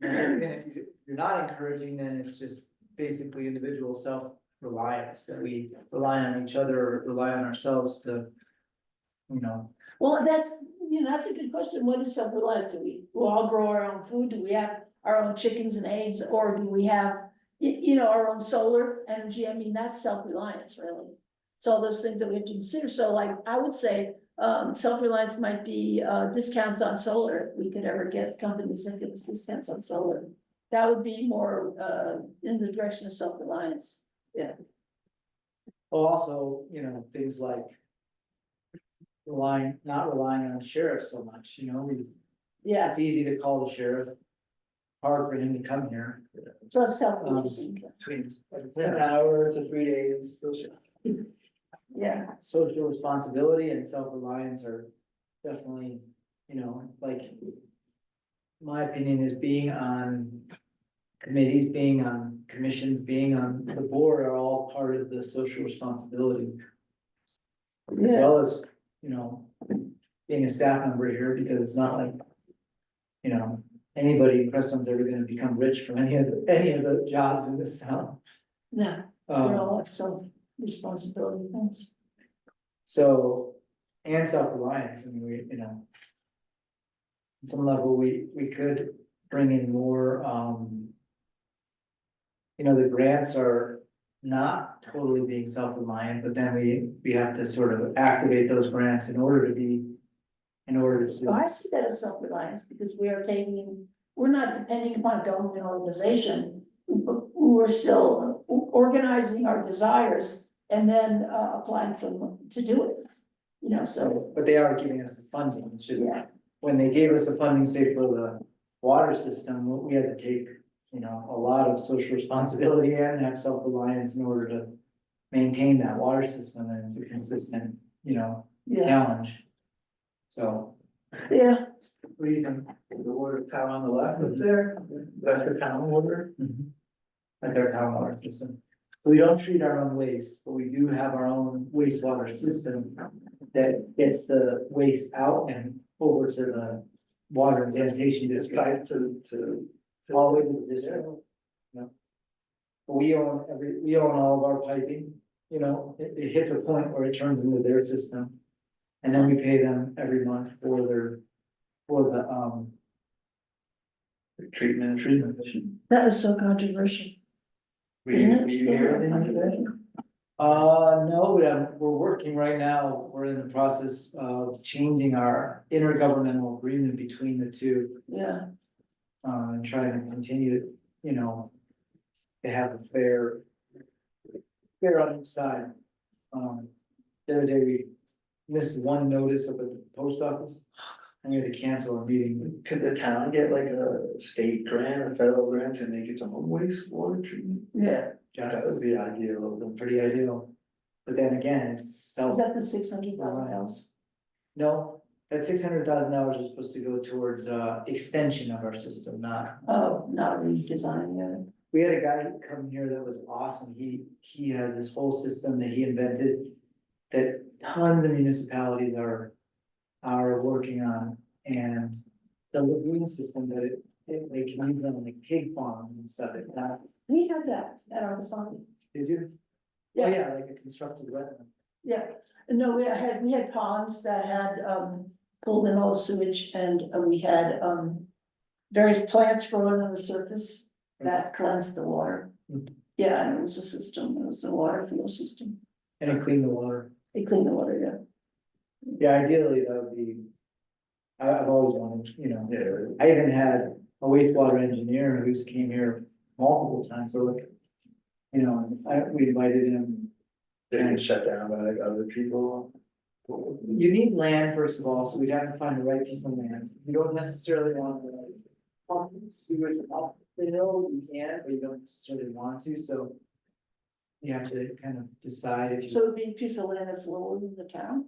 And if you're not encouraging, then it's just basically individual self-reliance, that we rely on each other, or rely on ourselves to, you know. Well, that's a good question. What is self-reliance? Do we all grow our own food? Do we have our own chickens and eggs, or do we have, our own solar energy? I mean, that's self-reliance, really. So all those things that we have to consider. So like, I would say, self-reliance might be, discounts on solar. If we could ever get companies that give us discounts on solar. That would be more, in the direction of self-reliance. Yeah. Well, also, things like not relying on sheriffs so much, Yeah, it's easy to call the sheriff. Hard for him to come here. so it's self-policing. Between an hour to 3 days, those are- Yeah, Social responsibility and self-reliance are definitely, like. My opinion is being on committees, being on commissions, being on the board are all part of the social responsibility. As yeah, well as, being a staff member here, because it's not like. Anybody in Preston's ever gonna become rich from any of the jobs in this town. yeah, they're Um, all like self-responsibility things. So, and self-reliance, I mean, we. On some level, we could bring in more, the grants are not totally being self-reliant, but then we have to sort of activate those grants in order to. So I see that as self-reliance because we're not depending upon government organization. We're still organizing our desires and then applying for them to do it. So, But they are giving us the funding, it's just, yeah, when they gave us the funding, say for the water system, we had to take, a lot of social responsibility and have self-reliance in order to maintain that water system, and it's a consistent, yeah, challenge. So, yeah, What do you think? The water tower on the left up there, that's the town water. Like our town water system. We don't treat our own waste, but we do have our own wastewater system that gets the waste out and over to the water and sanitation It's district. piped to. All the way to the district. Yeah. We own all of our piping, you know, it hits a point where it turns into their system. And then we pay them every month for the Treatment. That is so controversial. Were Isn't it? you hear anything like that? No, we're working right now, we're in the process of changing our intergovernmental agreement between the two. Yeah, And trying to continue, you know, to have a fair on each side. The other day we missed one notice up at the post office. And we had to cancel our meeting. Could the town get like a state grant, a federal grant to make its own wastewater treatment? yeah. That would be ideal. Pretty ideal. But then again, it's self, Is that the $600,000? no, that $600,000 is supposed to go towards extension of our system, not. Oh, not redesigning it. We had a guy come here that was awesome. He had this whole system that he invented. That tons of municipalities are working on, and the lagoon system that they can use them like pig farms and stuff like that. We had that at our facility. Did you? Yeah. Oh, yeah, like a constructed wetland. Yeah, no, we had ponds that had, pulled in all the sewage and we had, various plants growing on the surface that cleansed the water. Mhm. Yeah, and it was a system, it was a water field system. And it cleaned the water. It cleaned the water, yeah. Yeah, ideally, that would be. I've always wanted, you know, I even had a wastewater engineer who's came here multiple times, so like. You know, we invited him. They get shut down by like other people. You need land, first of all, so we'd have to find the right piece of land. You don't necessarily want to like. Pump sewage up the hill, you can, but you don't necessarily want to, so. You have to kind of decide if you. So it'd be a piece of land that's lower than the town?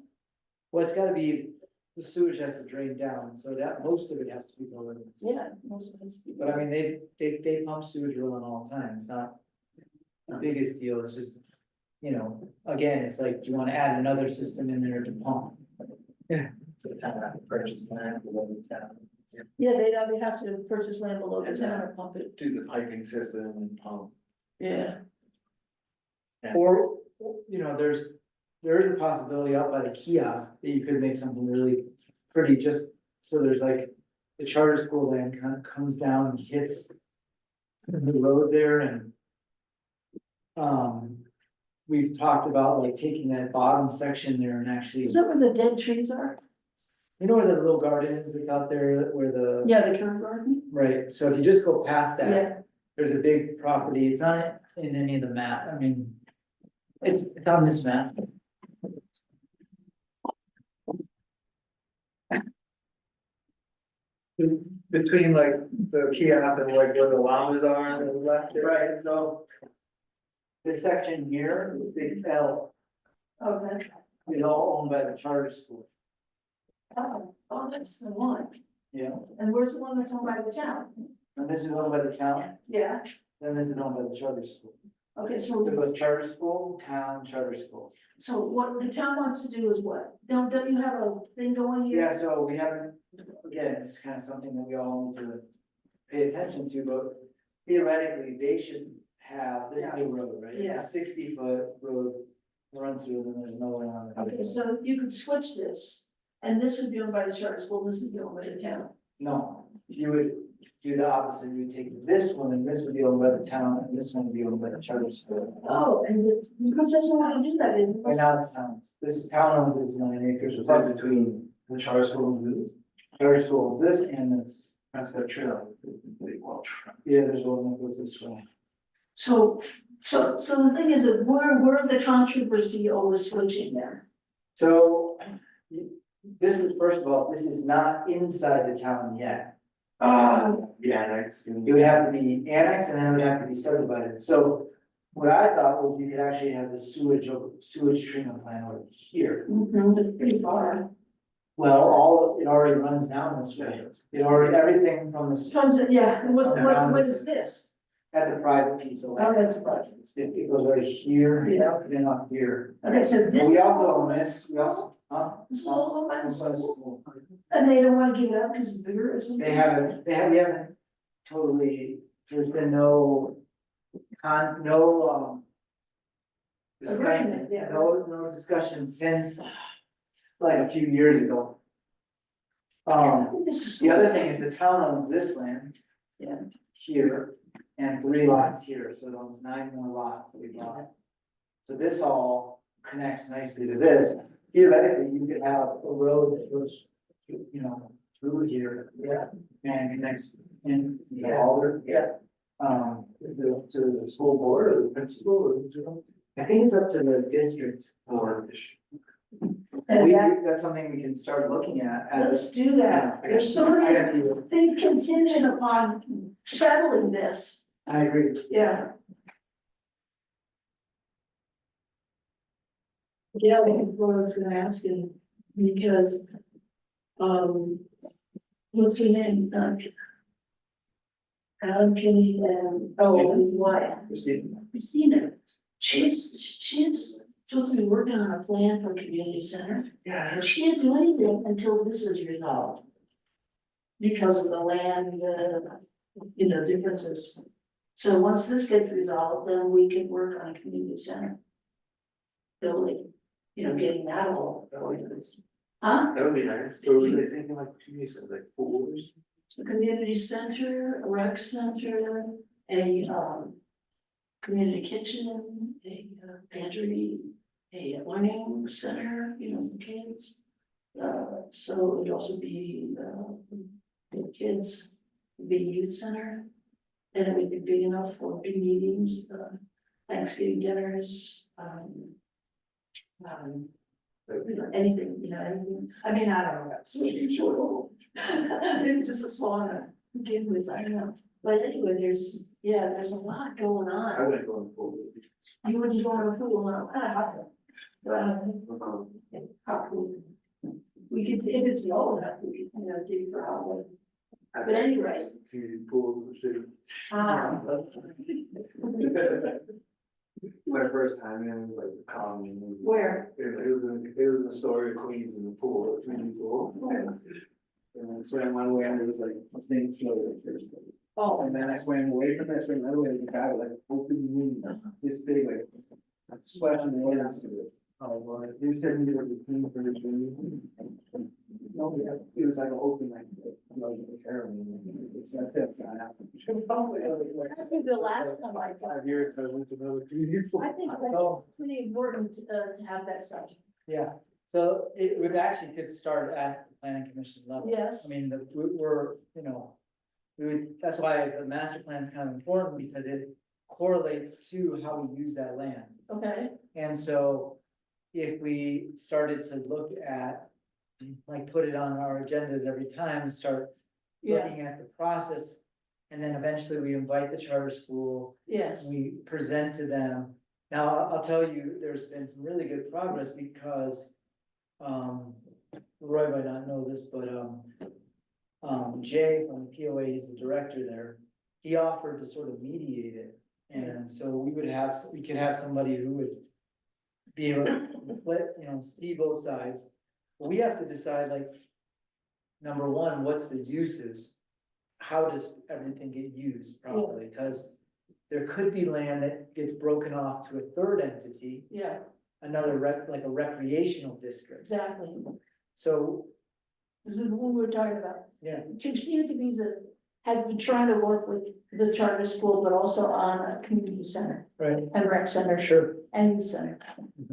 Well, it's gotta be, the sewage has to drain down, so that, most of it has to be lower. Yeah, most of it's. But I mean, they pump sewage around all the time, it's not. The biggest deal, it's just, you know, again, it's like, do you wanna add another system in there to pump? So the town has to purchase land for the town, Yeah, they have to purchase land below the town or pump it, do the piping system and pump. yeah. Or, you know, there is a possibility out by the kiosk that you could make something really pretty, just so there's like. The charter school land kind of comes down and hits the road there and. We've talked about like taking that bottom section there and actually, Is that where the dead trees are? you know where the little garden is that's out there where the. Yeah, the curb garden? Right, so if you just go past that, Yeah, there's a big property, it's not in any of the map, I mean. It's on this map. Between like the kiosk and like where the llamas are on the left. there. Right, so. This section here, this big L, okay. is all owned by the charter school. Oh, that's the one. Yeah. And where's the one that's owned by the town? And this is owned by the town, Yeah, then this is owned by the charter school. okay, So it so, goes charter school, town, charter school. so what the town wants to do is what? Don't you have a thing going here? Yeah, so we haven't, again, it's kind of something that we all need to pay attention to, but theoretically, they should have, this is the road, right? Yeah. It's a 60-foot road runs through, and there's no one on it. Okay, so you could switch this, and this would be owned by the charter school, this would be owned by the town. No, you would do the opposite, you would take this one, and this would be owned by the town, and this one would be owned by the charter school. Oh, and because doesn't want to do that, Right now, it's town, this is town owns, it's 9 acres, So plus that's between the charter school and the. charter school, owns this and this. That's their trail. Yeah, there's one that goes this way. so the thing is that where's the controversy over switching there? So, this is, first of all, this is not inside the town yet. Yeah, next. It would have to be annexed and then it would have to be subdivided, so. What I thought was you could actually have the sewage treatment plant over here. That's pretty far. Well, it already runs down this way. It already, everything from the, Comes, yeah, and what is this? that's a private piece of Oh, land. that's a project. It goes right here, Yeah. and then up here. Okay, so But this. we is also all- own this, we also, huh? This is all owned by the That's what it's- school, and they don't wanna give it up because it's bigger or something? we haven't totally, there's been no Agreement, yeah. no discussion since, like, a few years ago. This is. The other thing is the town owns this land. Yeah. Here, and 3 lots here, so it owns 9 more lots that we bought. So this all connects nicely to this. Theoretically, you could have a road that goes, through here. Yeah. And connects in, Alder. Yeah. To the school board or the principal or. I think it's up to the district board. And that, That's something we can start looking at as let's do that, there's so many things contingent upon settling this, I agree. yeah. Yeah, I think what I was gonna ask you, because, what's her name, Adam Kenny and, what? Christina, she's supposed to be working on a plan for community center. Yeah. She can't do anything until this is resolved. Because of the land, differences. So once this gets resolved, then we can work on a community center. Building, getting that all organized. Huh? That would be nice. So we were thinking like communities, like pools. A community center, a rec center, a, community kitchen, a pantry, a learning center, for kids. So it'd also be, the kids, be youth center. And it would be big enough for big meetings, Thanksgiving dinners, anything, anything. I mean, I don't know, that's sure. Maybe just a sauna, to begin with, I don't know. But anyway, there's a lot going I on. wouldn't go in the pool. You wouldn't go in a pool, no, I have to. How cool. We could, if it's low enough, we could, dig for how. But anyway. Community pools in the city. Ah. My first time in was like a comedy movie. Where? It was a story of Queens in the pool, a community pool. And I swam one way and it was like, a thing floated at first. Oh, And then I swam away from it, I swam another way, and the guy was like, open wound, this big, like, splashing the water into it. Oh, well, you said you were the king for the dream. No, yeah, it was like an open, like heroin. It's not that bad. I think the last time I. 5 years, I went to another community pool. I think that's pretty important to have that session. Yeah, so it would actually could start at the planning commission level. Yes. I mean, we're, that's why the master plan is kind of important because it correlates to how we use that land. Okay, And so if we started to look at, like, put it on our agendas every time, start yeah, looking at the process. And then eventually we invite the charter school, yes, we present to them. Now, I'll tell you, there's been some really good progress because, Roy might not know this, but, Jay from the POA, he's the director there. He offered to sort of mediate it. And so we could have somebody who would be able to, see both sides. But we have to decide, like, number one, what's the uses? How does everything get used properly? Because there could be land that gets broken off to a third entity, yeah, another like a recreational district. exactly. So, This is what we're talking about. yeah, Christina DeVisa has been trying to work with the charter school, but also on a community center right, and rec center sure. and youth center.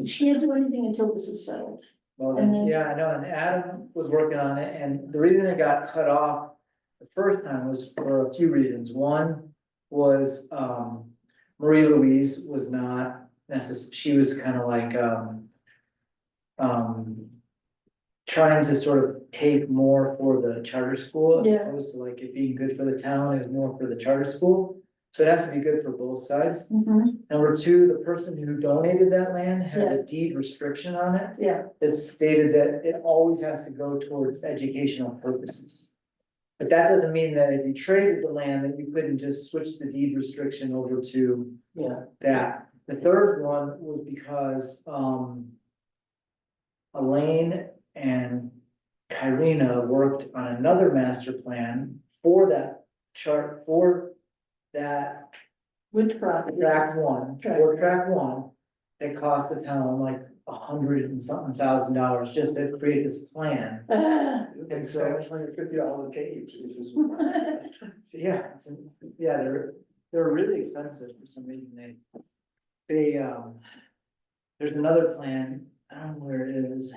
She can't do anything until this is settled. Well, And then, then- yeah, I know, and Adam was working on it, and the reason it got cut off the first time was for a few reasons. One was, Marie Louise was not she was kind of like, trying to sort of take more for the charter school. As Yeah. opposed to like it being good for the town, it was more for the charter school. So it has to be good for both sides. Mhm. Number two, the person who donated that land had a deed restriction on it. Yeah, That stated that it always has to go towards educational purposes. But that doesn't mean that if you traded the land, that you couldn't just switch the deed restriction over to yeah. that. The third one was because, Elaine and Kyrena worked on another master plan for that chart, for that Which property? track one, for track one. It cost the town like $100 and something thousand just to create this plan. Like $750 a page, which is. So, yeah, they're really expensive for some reason, there's another plan, I don't know where it is.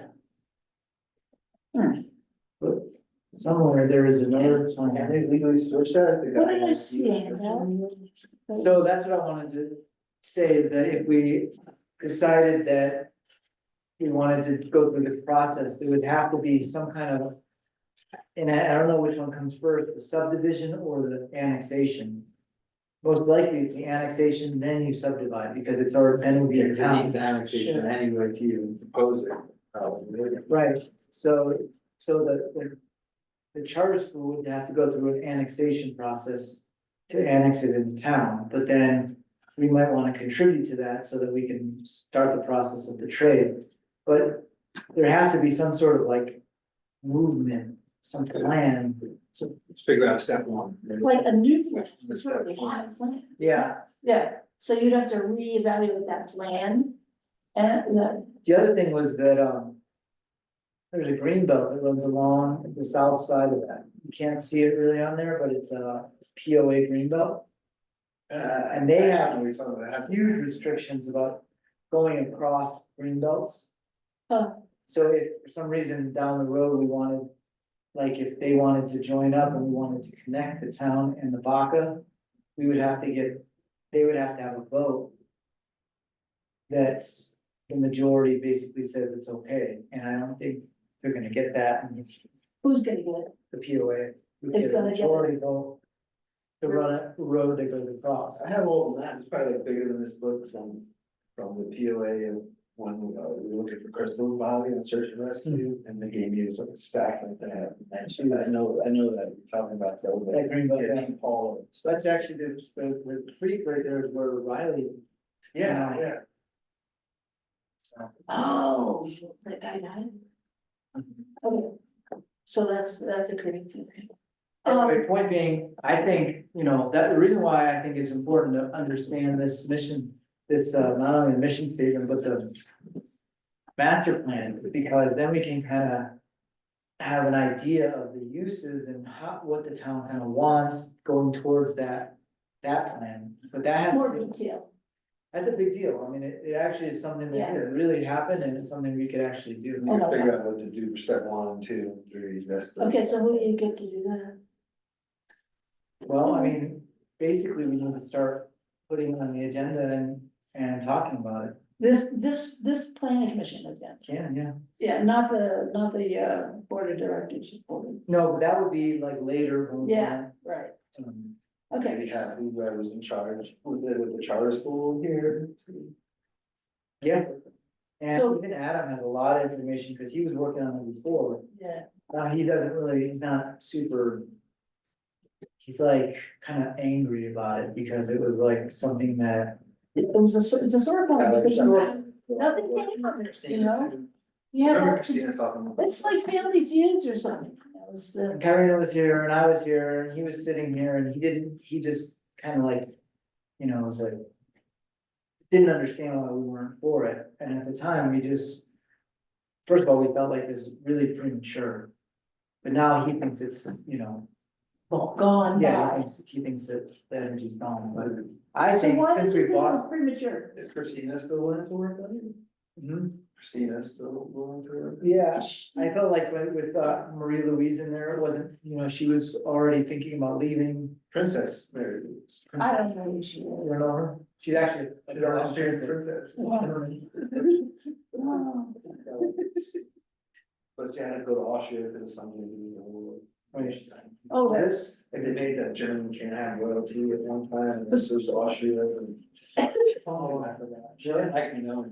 But somewhere there is another Can plan, they legally switch that? They got What did I one see? deed restriction? so that's what I wanted to say, is that if we decided that we wanted to go through this process, there would have to be some kind of, and I don't know which one comes first, the subdivision or the annexation. Most likely it's the annexation, then you subdivide, because it's already, then it would be Yeah, the 'cause it town. needs annexation anyway to even propose it. Right, so the charter school would have to go through an annexation process to annex it into town, but then we might wanna contribute to that so that we can start the process of the trade. But there has to be some sort of like movement, some plan. So figure out step one. Like a new plan, The it's already step one. had a plan. Yeah, Yeah, so you'd have to reevaluate that plan. And the other thing was that, there's a green belt that runs along the south side of that. You can't see it really on there, but it's POA green belt. And they have We're talking about. huge restrictions about going across green belts. Huh. So if for some reason down the road we wanted, like if they wanted to join up and we wanted to connect the town and the Baca, we would have to they would have to have a vote. That's, the majority basically says it's okay, and I don't think they're gonna get that, and who's gonna get it? the POA would It's get a gonna get it. majority vote. To run a road that goes across. I have all of that, it's probably like bigger than this book from the POA and when we were looking for Crystal Valley and search and rescue, and they gave me like a stack like that. And I know that you're talking about those. That green belt, yeah. Paul. So that's actually the creek right there is where Riley. Yeah. Oh, that guy died? Okay, so that's a great thing. My point being, I think, that the reason why I think it's important to understand this mission, this, not only the mission statement, but the master plan, is because then we can kind of have an idea of the uses and what the town kind of wants going towards that plan, but that has. More to be- detail. That's a big deal. I mean, it actually is something that Yeah. could really happen and it's something we could actually do. We can figure out what to do for step 1, 2, 3, that's. Okay, so who do you get to do that? Well, I mean, basically, we need to start putting it on the agenda and talking about it. This planning commission again, Yeah. yeah, not the board of directors. No, but that would be like later. when we Yeah, right, okay. Maybe have whoever's in charge with the charter school here. Yeah. And So- even Adam has a lot of information because he was working on it before. Yeah, Now, he's not super. He's like kind of angry about it because it was like something that. it's a circle. Sure. Nothing came of it, you know? Remember Yeah, Christina talking about. it's like Family Feuds or something. That was the, Karina was here and I was here and he was sitting here and he just kind of like, was like. Didn't understand why we weren't for it, and at the time, first of all, we felt like it was really premature. But now he thinks it's, gone yeah, by. he thinks that the energy's gone, but I So think why since did you we think it was bought. premature? Is Christina still willing to work on it? Mhm. Christina still willing to work? Yeah, I felt like with Marie Louise in there, it wasn't, she was already thinking about leaving. Princess Mary Louise. I don't know who she You is. know her? She's actually. She's an Austrian princess. Oh, But she had to go to Austria because of something. Right. Oh, that's, Like they made that German can't have royalty at one time, and this was Austria and. Oh, I forgot. Really? Like, you know.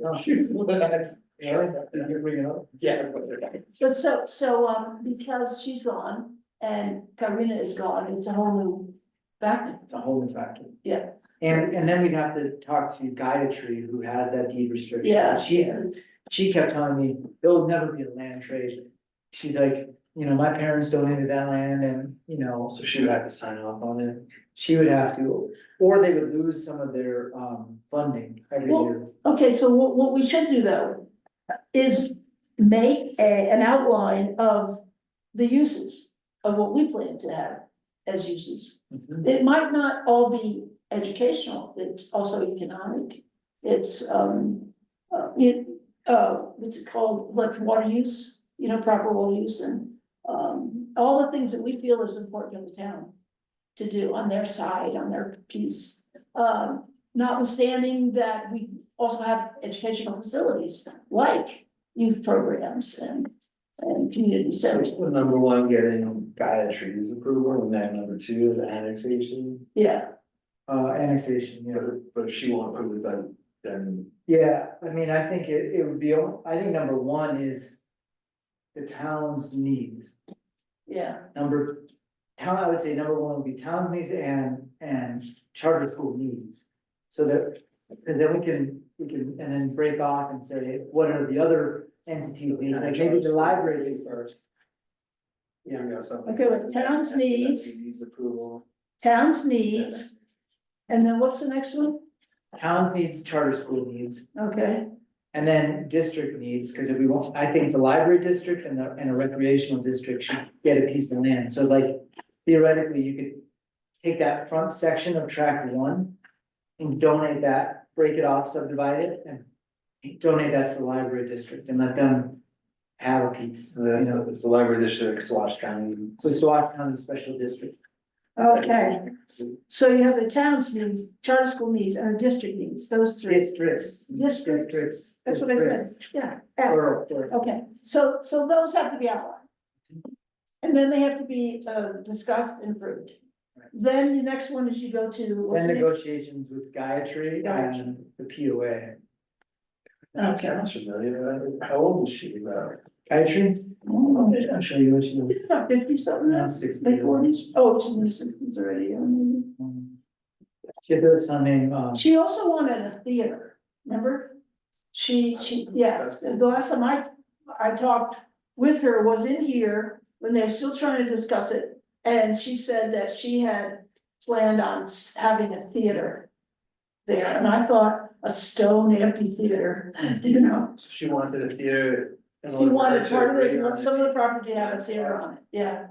Oh. She was the one that had- Did you bring it up? Yeah. but because she's gone and Karina is gone, it's a whole new factor. It's a whole new factor. Yeah. And then we'd have to talk to Gayatri, who has that deed restriction. Yeah. She kept telling me, there'll never be a land trade. She's like, you know, my parents donated that land and, you know, So she would have to sign off on it. she would have to, or they would lose some of their funding every Well, year. Okay, so what we should do though is make an outline of the uses of what we plan to have as uses. Mhm. It might not all be educational, it's also economic. It's, what's it called, like water use, you know, proper water use and, all the things that we feel is important to the town to do on their side, on their piece. Notwithstanding that we also have educational facilities like youth programs and community So centers. the number one, getting Gayatri's approval, and then number two, the annexation. Yeah, Annexation, yeah. But if she won't approve it, then Yeah, I mean, I think it would be, I think number one is the town's needs. yeah, I would say number one would be town's needs and charter school needs. So that, and then we can, and then break off and say, what are the other entities, like maybe the library is first. Yeah. Okay, with town's needs. Needs approval. towns needs, and then what's the next one? Towns needs, charter school needs, Okay, and then district needs, because if we want, I think the library district and a recreational district should get a piece of land, so like theoretically, you could take that front section of tract one and donate that, break it off, subdivide it, and donate that to the library district and let them have a piece, So you that's, know, it's the library district, Swatch County. so Sauk County Special District. okay, so you have the towns needs, charter school needs, and the district needs, those three. Districts. Districts. That's what I said, districts. yeah, S. Plural. Okay, so those have to be outlined. And then they have to be discussed and approved. Then the next one is you go to. Then negotiations with Gayatri and the POA. Okay. Sounds familiar, how old is she about? Gayatri? I'll show you what she was. It's about 50 something now, Now 60. late 40s, oh, she's in the 60s already, yeah, maybe. She has some name, She also wanted a theater, remember? She, yeah, That's cool. the last time I talked with her was in here when they're still trying to discuss it. And she said that she had planned on having a theater there, and I thought a stone amphitheater, you know? So she wanted a theater. in She order wanted to part of agree on it, some of the property to have a theater on it, yeah,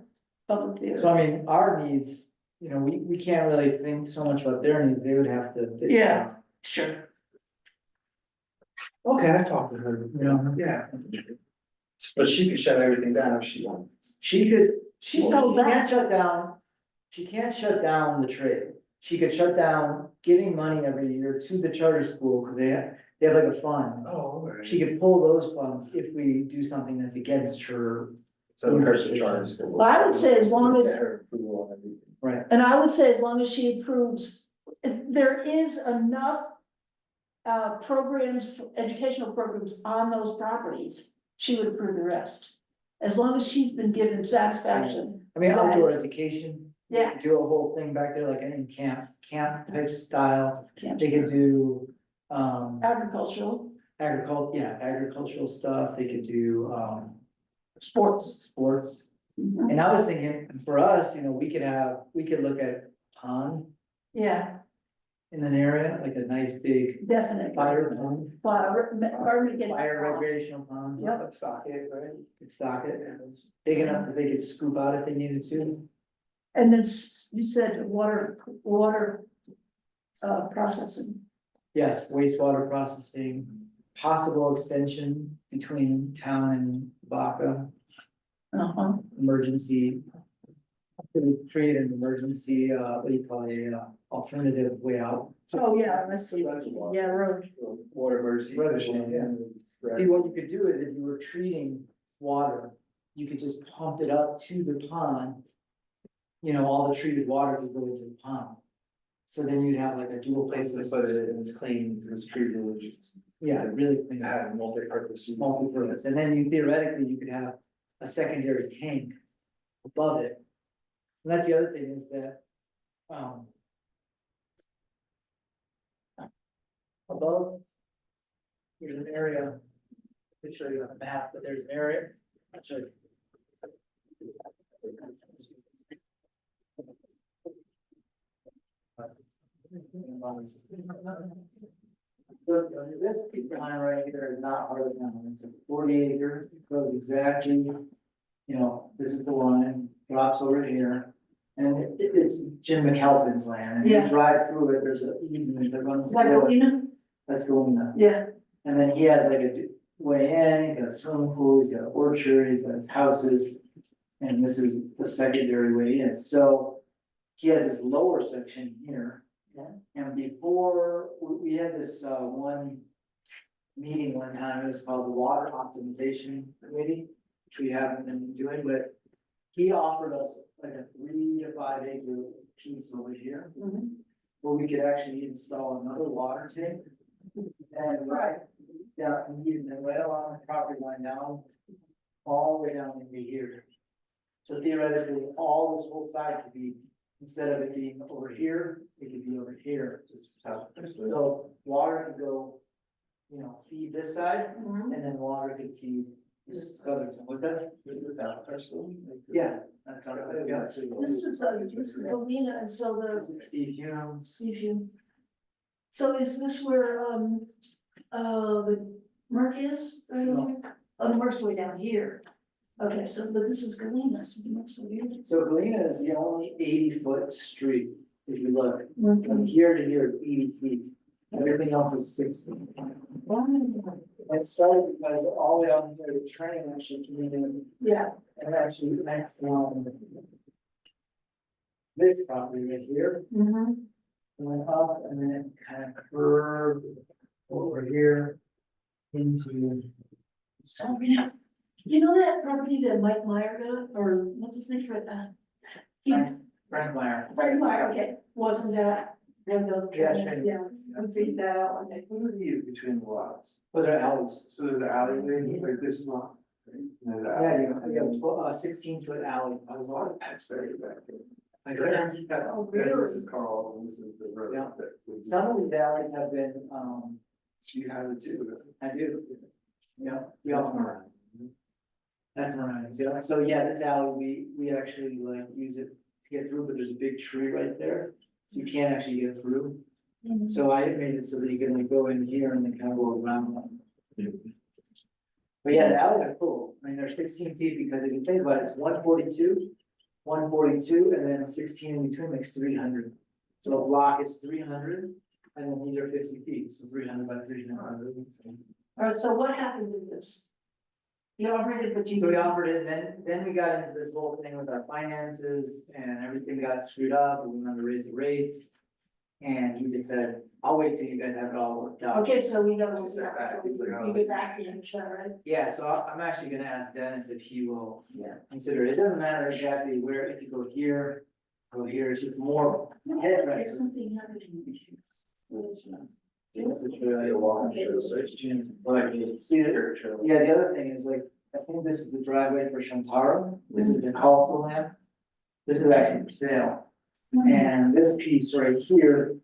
public theater. so I mean, our needs, you know, we can't really think so much about their needs, they would have to. Yeah. Sure. Okay, I talked to her. Yeah. Yeah. But she could shut everything down if she wants. She could, She's she held can't back, shut down, she can't shut down the trade. She could shut down giving money every year to the charter school, because they have like a fund. Oh, alright. She could pull those funds if we do something that's against her, So her charge school. Well, I would say as long as- Get her approval on everything. right? and I would say as long as she approves, if there is enough. Programs, educational programs on those properties, she would approve the rest. As long as she's been given satisfaction, I mean, Right. outdoor education. Yeah. Do a whole thing back there, like any camp type style, Camp. they could do, agricultural, agricultural stuff, they could do, sports. sports. Mhm. And I was thinking, for us, you know, we could look at pond Yeah, in an area, like a nice big definitely. fire pond, Fire recreational pond. Yep. Like socket, right? Could stock it, big enough that they could scoop out if they needed to. And then you said water, processing. Yes, wastewater processing, possible extension between town and Baca, Uh-huh. emergency. Could create an emergency, what do you call it, alternative way out. Oh, yeah, I see, Reservoir. yeah, road, Water emergency. Reservoir, yeah. Right. See, what you could do is if you were treating water, you could just pump it up to the pond. you know, all the treated water could go into the pond. So then you'd have like a dual Place place, to put it, and it's clean, it's treated, it's yeah, really clean. had multi-purpose. use. Multi-purpose, and then you theoretically, you could have a secondary tank above it. And that's the other thing is that, above, there's an area, I'll show you on the map, but there's an area, I'll show you. Look, this piece behind right here is not part of the town, it's a 40 acre, it goes exactly, you know, this is the line, drops over here. And it's Jim McAlpin's land, and Yeah. you drive through it, there's a easement that runs. Is that through it. Galena? That's Galena. Yeah. And then he has like a way in, he's got a swimming pool, he's got an orchard, he's got his houses. And this is the secondary way in, so he has this lower section here. And before, we had this one meeting one time, it was called the Water Optimization Committee, which we haven't been doing, but he offered us like a 3 to 5 acre piece over here, where we could actually install another water tank. And right, yeah, and then right along the property line down, all the way down into here. So theoretically, all this whole side could be, instead of it being over here, it could be over here, just south. So water could go, you know, feed this side, and then water could feed this other, what's that? Yeah, that's how, yeah. This is Galena, and so the, Steve Humes. so is this where, the Merc is? No. Oh, the Merc's way down here. Okay, so, but this is Galena, so the Merc's over here. So Galena is the only 80 foot street, if you look, Mm-hmm. from here to here, 80 feet. Everything else is 60. It started because all the way down here, the train actually came in Yeah, and actually went from this property right here, went up and then it kind of curved over here into. so, you know that property that Mike Meyer got, or what's his name for it? Frank Meyer. Frank Meyer, okay, wasn't that? Yeah, sure. Yeah, I figured that out one day. What are these between the lots? Those are alleys. So there's the alleyway, like this lot. right? And there's the Yeah, alley. you have a 16 foot alley. There's a lot of pets buried back there. Like Yeah, that. Oh, yeah, really? this is Carl's and this is the road. Yeah. that we- Some of these alleys have been, You have it too. I do. Yeah, we also. That's right, so yeah, this alley, we actually like use it to get through, but there's a big tree right there, so you can't actually get through. So I made it so that you can like go in here and then kind of go around them. But yeah, the alleys are cool, I mean, they're 16 feet because if you think about it, it's 142, and then 16 in between makes 300. So a block is 300, and then these are 50 feet, so 300 by 300. All right, so what happened with this? You already, but you. So we offered it, then we got into this whole thing with our finances and everything got screwed up, and we wanted to raise the rates. And he just said, I'll wait till you guys have it all worked out. Okay, so we go. Just that back, he's like, oh. You get back in, is that right? Yeah, so I'm actually gonna ask Dennis if he will consider it. It doesn't matter exactly where, if you go here, it's just more head right. There's something happening. What is that? See, yeah, the other thing is like, I think this is the driveway for Shantara, this is the Coastal land. This is actually for sale, and this piece right here,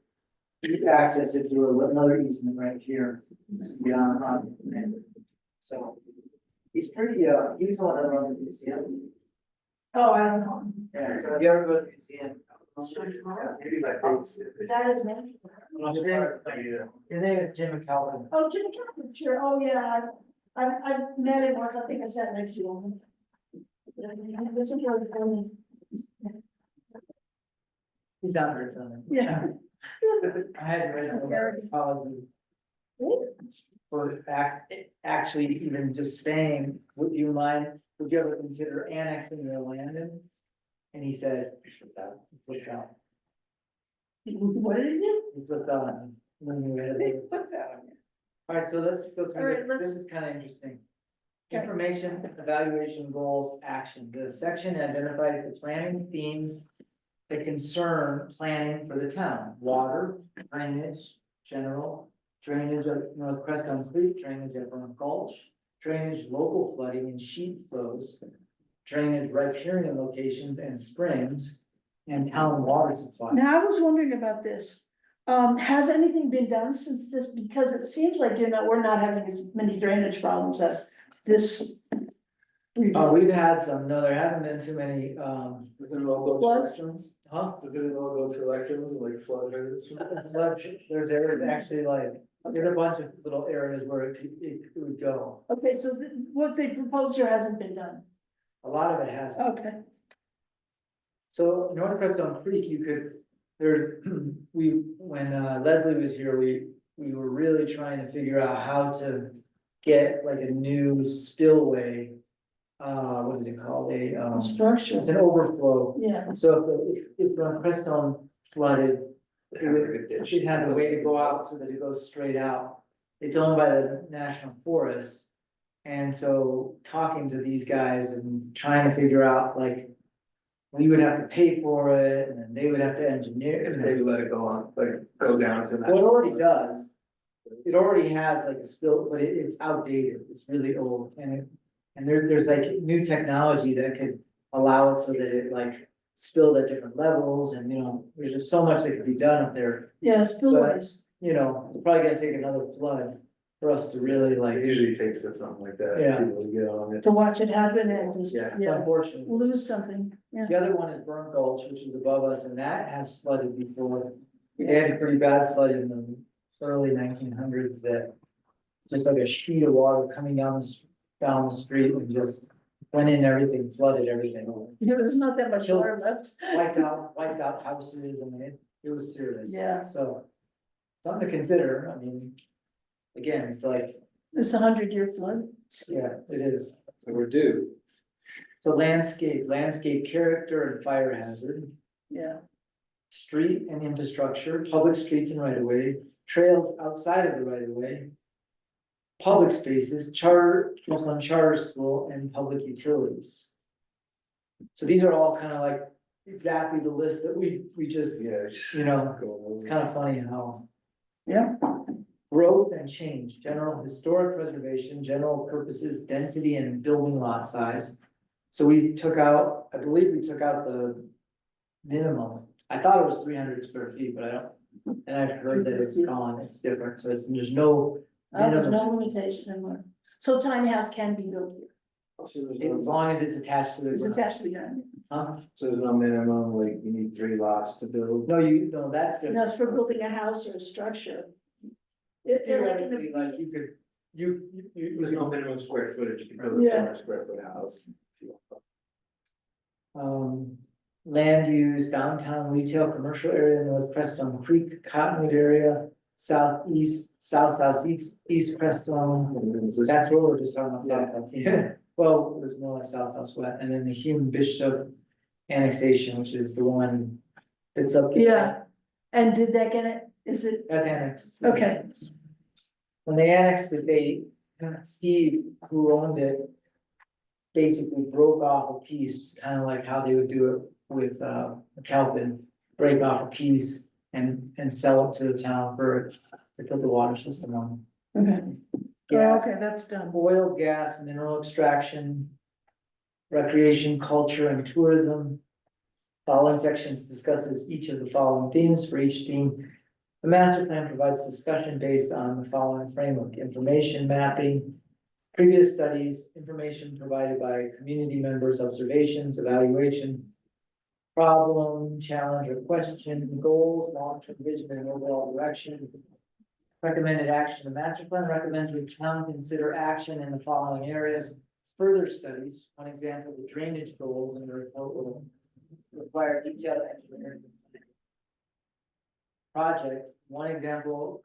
you access it through another easement right here, just beyond on. So, he's pretty, he's the one that runs the museum. Oh, I don't know. Yeah, so if you ever go to the museum. That is me. His name is Jim McAlpin. Oh, Jimmy Cameron, sure, oh, yeah, I've met him once, I think I sat next to him. This is really funny. He's out there filming. Yeah. I had read an apology. For actually even just saying, would you ever consider annexing your land in? And he said, "Put down." What did he do? He put down. When you read it. Alright, so let's go All right, through this, this is kind of interesting. Information, evaluation, goals, action. The section identifies the planning themes that concern planning for the town. Water, drainage, general, drainage of North Crestone Creek, drainage at Burnt Gulch, drainage, local flooding and sheet flows, drainage, riparian locations and springs, and town water supply. Now, I was wondering about this. Has anything been done since this, because it seems like we're not having as many drainage problems as this. We've had some, no, there hasn't been too many, Does it all go to Floods? elections? huh? Does it all go to elections, like flood areas? There's areas actually like, there's a bunch of little areas where it would go. Okay, so what they proposed here hasn't been done. A lot of it hasn't. Okay, So North Crestone Creek, you could, there, when Leslie was here, we were really trying to figure out how to get like a new spillway. What is it called? structure, It's an overflow. yeah, So if North Crestone flooded, It has like a ditch. it has a way to go out so that it goes straight out. It's owned by the National Forest. And so talking to these guys and trying to figure out like, we would have to pay for it and then they would have to engineer. If they would let it go on, like, go down to. Well, it already does. It already has like a spill, but it's outdated. It's really old and there's like new technology that could allow it so that it like spilled at different levels and, there's just so much that could be done up there. yeah, spillways. It's probably gonna take another flood for us to really It like, usually takes that something like that, Yeah. people to get on it. To watch it happen and just, Yeah. yeah, unfortunately. lose something, yeah. The other one is Burnt Gulch, which is above us, and that has flooded before. They had a pretty bad flood in the early 1900s that just like a sheet of water coming down the street and just went in everything, flooded everything. There's not that much water left. Wiped out houses, I mean, it was serious. Yeah. So, something to consider, I mean, again, it's like, It's 100-year flood. yeah, it is. So we're due. So landscape character and fire hazard. Yeah, Street and infrastructure, public streets and right of way, trails outside of the right of way. Public spaces, just on charter school and public utilities. So these are all kind of like exactly the list that we just, Yeah. Just You know, go over. it's kind of funny how. yeah, Growth and change, general historic preservation, general purposes, density and building lot size. So we took out, I believe we took out the minimum. I thought it was 300 square feet, but I don't, and I've heard that it's gone, it's different, so there's no. there's minimum. no limitation anymore. So tiny house can be built here. So there's As no- long as it's attached to the It's ground. attached to the ground. Huh? so there's no minimum, like you need 3 lots to build. No, that's And different. that's for building a house or a structure. Like in Theoretically, the- like you could, There's no minimum square footage, you can build a Yeah. 200 square foot house. Land use, downtown retail, commercial area, North Crestone Creek, Cottonwood area, southeast, southeast, east Crestone. That's what we're just talking about, southwest, yeah. Well, it was more like southwest, and then the Hume Bishop annexation, which is the one that's up. Yeah, and did that get it? Is it, That's annexed. okay, When they annexed it, Steve, who owned it, basically broke off a piece, kind of like how they would do it with, Calvin, break off a piece and sell it to the town to put the water system on. okay. Oh, Gas, okay, that's done. oil, gas, mineral extraction, recreation, culture, and tourism. Following sections discusses each of the following themes. For each theme, the master plan provides discussion based on the following framework: information mapping, previous studies, information provided by community members, observations, evaluation, problem, challenge, or question, goals, long-term vision, and overall direction. Recommended action, the master plan recommends the town consider action in the following areas. Further studies, one example, the drainage goals in the report will require detailed engineering. Project, one example,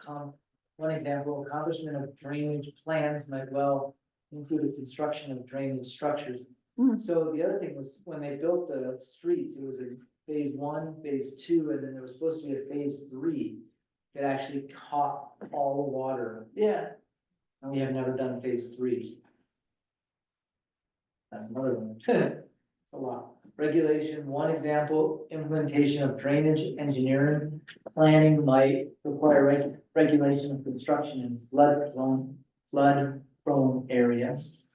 accomplishment of drainage plans might well include the construction of drainage structures. Hmm. So the other thing was, when they built the streets, it was a phase 1, phase 2, and then there was supposed to be a phase 3. That actually caught all the water, Yeah, and we have never done phase 3. That's another one. A lot. Regulation, one example, implementation of drainage engineering. Planning might require regulation of construction in flood prone areas.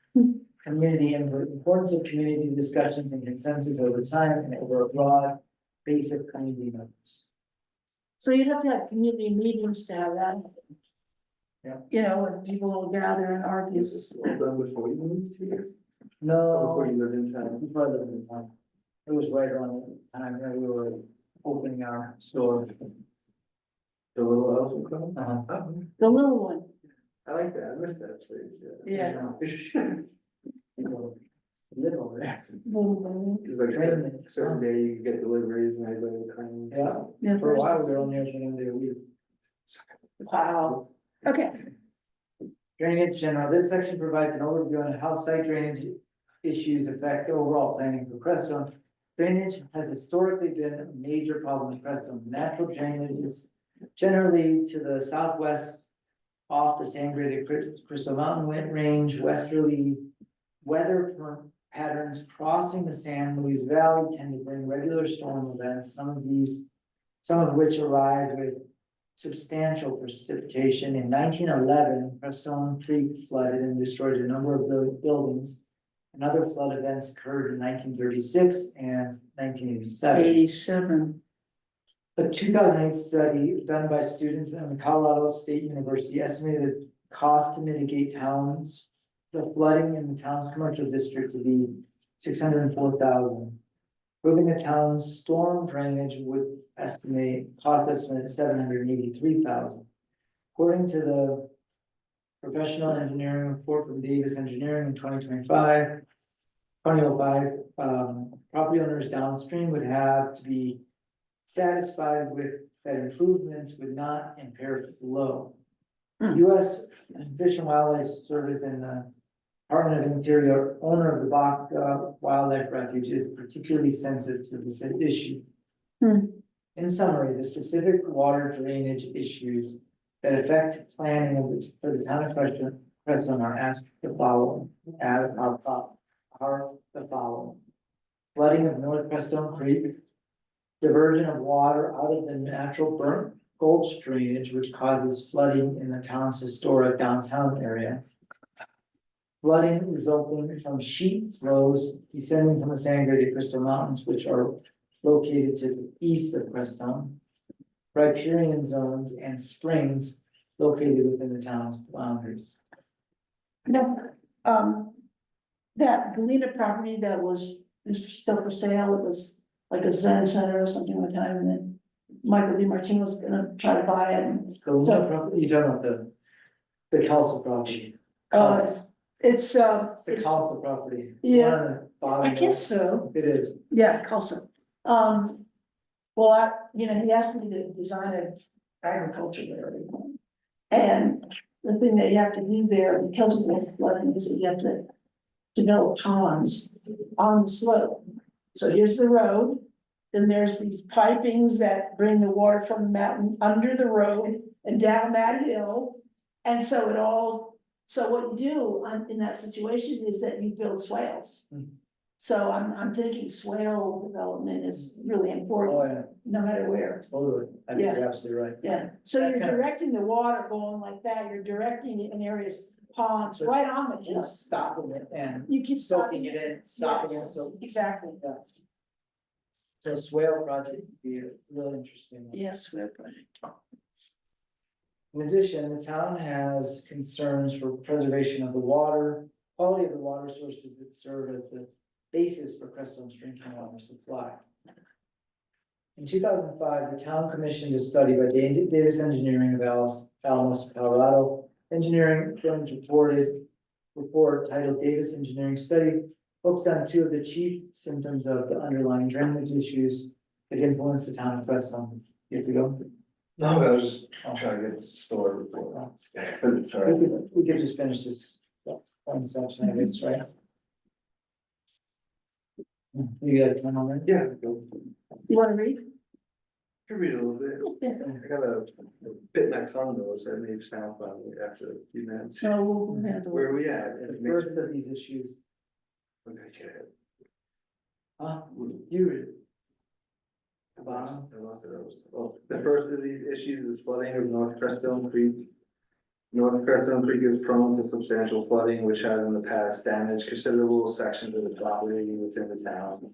Community input, importance of community discussions and consensus over time and over a broad base of community members. So you'd have to have community meetings to have that. Yeah. You know, and people will gather and argue. Is this all done before you moved here? No. Before you lived in town? Before I lived in town. It was right around the time that we were opening our store. The little house in Crumb? Uh-huh. Oh, The little one, I like that, I missed that place, yeah. Live over there. It's like Training. a certain day you get deliveries and everybody would come. Yeah. Yeah, For a while, we were only open one day a week. wow, okay, Drainage general, this section provides an overview on how site drainage issues affect overall planning for Crestone. Drainage has historically been a major problem in Crestone. Natural drainage is generally to the southwest off the Sangre de Cristo Mountain Range, westerly weather patterns crossing the San Luis Valley tend to bring regular storm events, some of which arrive with substantial precipitation. In 1911, Crestone Creek flooded and destroyed a number of buildings. Another flood events occurred in 1936 and 1987. 87. A 2008 study done by students at the Colorado State University estimated the cost to mitigate the flooding in the town's commercial district to be $604,000. Proving the town's storm drainage would cost estimate $783,000. According to the professional engineering report from Davis Engineering in 2005, property owners downstream would have to be satisfied with that improvements would not impair flow. U.S. Fish and Wildlife Service and the Department of Interior, owner of the Bach Wildlife Refuge, is particularly sensitive to this issue. In summary, the specific water drainage issues that affect planning for the town of Crestone are asked the following, flooding of North Crestone Creek, diversion of water out of the natural burnt gulch drainage, which causes flooding in the town's historic downtown area. Flooding resulting from sheet flows descending from the Sangre de Cristo Mountains, which are located to the east of Crestone. Riparian zones and springs located within the town's boundaries. No, that Galena property that is still for sale, it was like a Zen center or something one time, and then Michael DiMartino was gonna try to buy it. And Galena property, you're talking about the Kelso property. it's The Kelso property. yeah, One on the bottom I guess so. It is. Yeah, Coulson. Well, he asked me to design an agriculture area. And the thing that you have to do there, because of the flooding, is that you have to develop ponds on the slope. So here's the road, then there's these pipings that bring the water from the mountain under the road and down that hill. And so what you do in that situation is that you build swales. So I'm thinking swale development is really Oh, important, yeah, no matter where, totally. I think you're absolutely right. yeah. So That you're kind of- directing the water going like that, you're directing it in areas, ponds, So right on the hill. Just stopping it and You keep soaking it in, stopping it, Yes. so. Exactly, So swale project would be really interesting. yes, we're project. In addition, the town has concerns for preservation of the water, quality of the water sources that serve as the basis for Crestone's drinking water supply. In 2005, the town commissioned a study by Davis Engineering of Alamos, Colorado. Engineering firms report titled Davis Engineering Study focused on two of the chief symptoms of the underlying drainage issues that influence the town of Crestone. You have to go? No, I was just trying to get the store before. Sorry. We could just finish this one section, I guess, right? You got time on that? Yeah, go. You wanna read? Could read a little bit. I got a bit in my tongue though, so it may sound funny after a few minutes. So we'll handle Where it. are we at? The first of these issues Okay. You. Bottom. Oh, the first of these issues is flooding of North Crestone Creek. North Crestone Creek is prone to substantial flooding, which has in the past damaged considerable sections of the property within the town.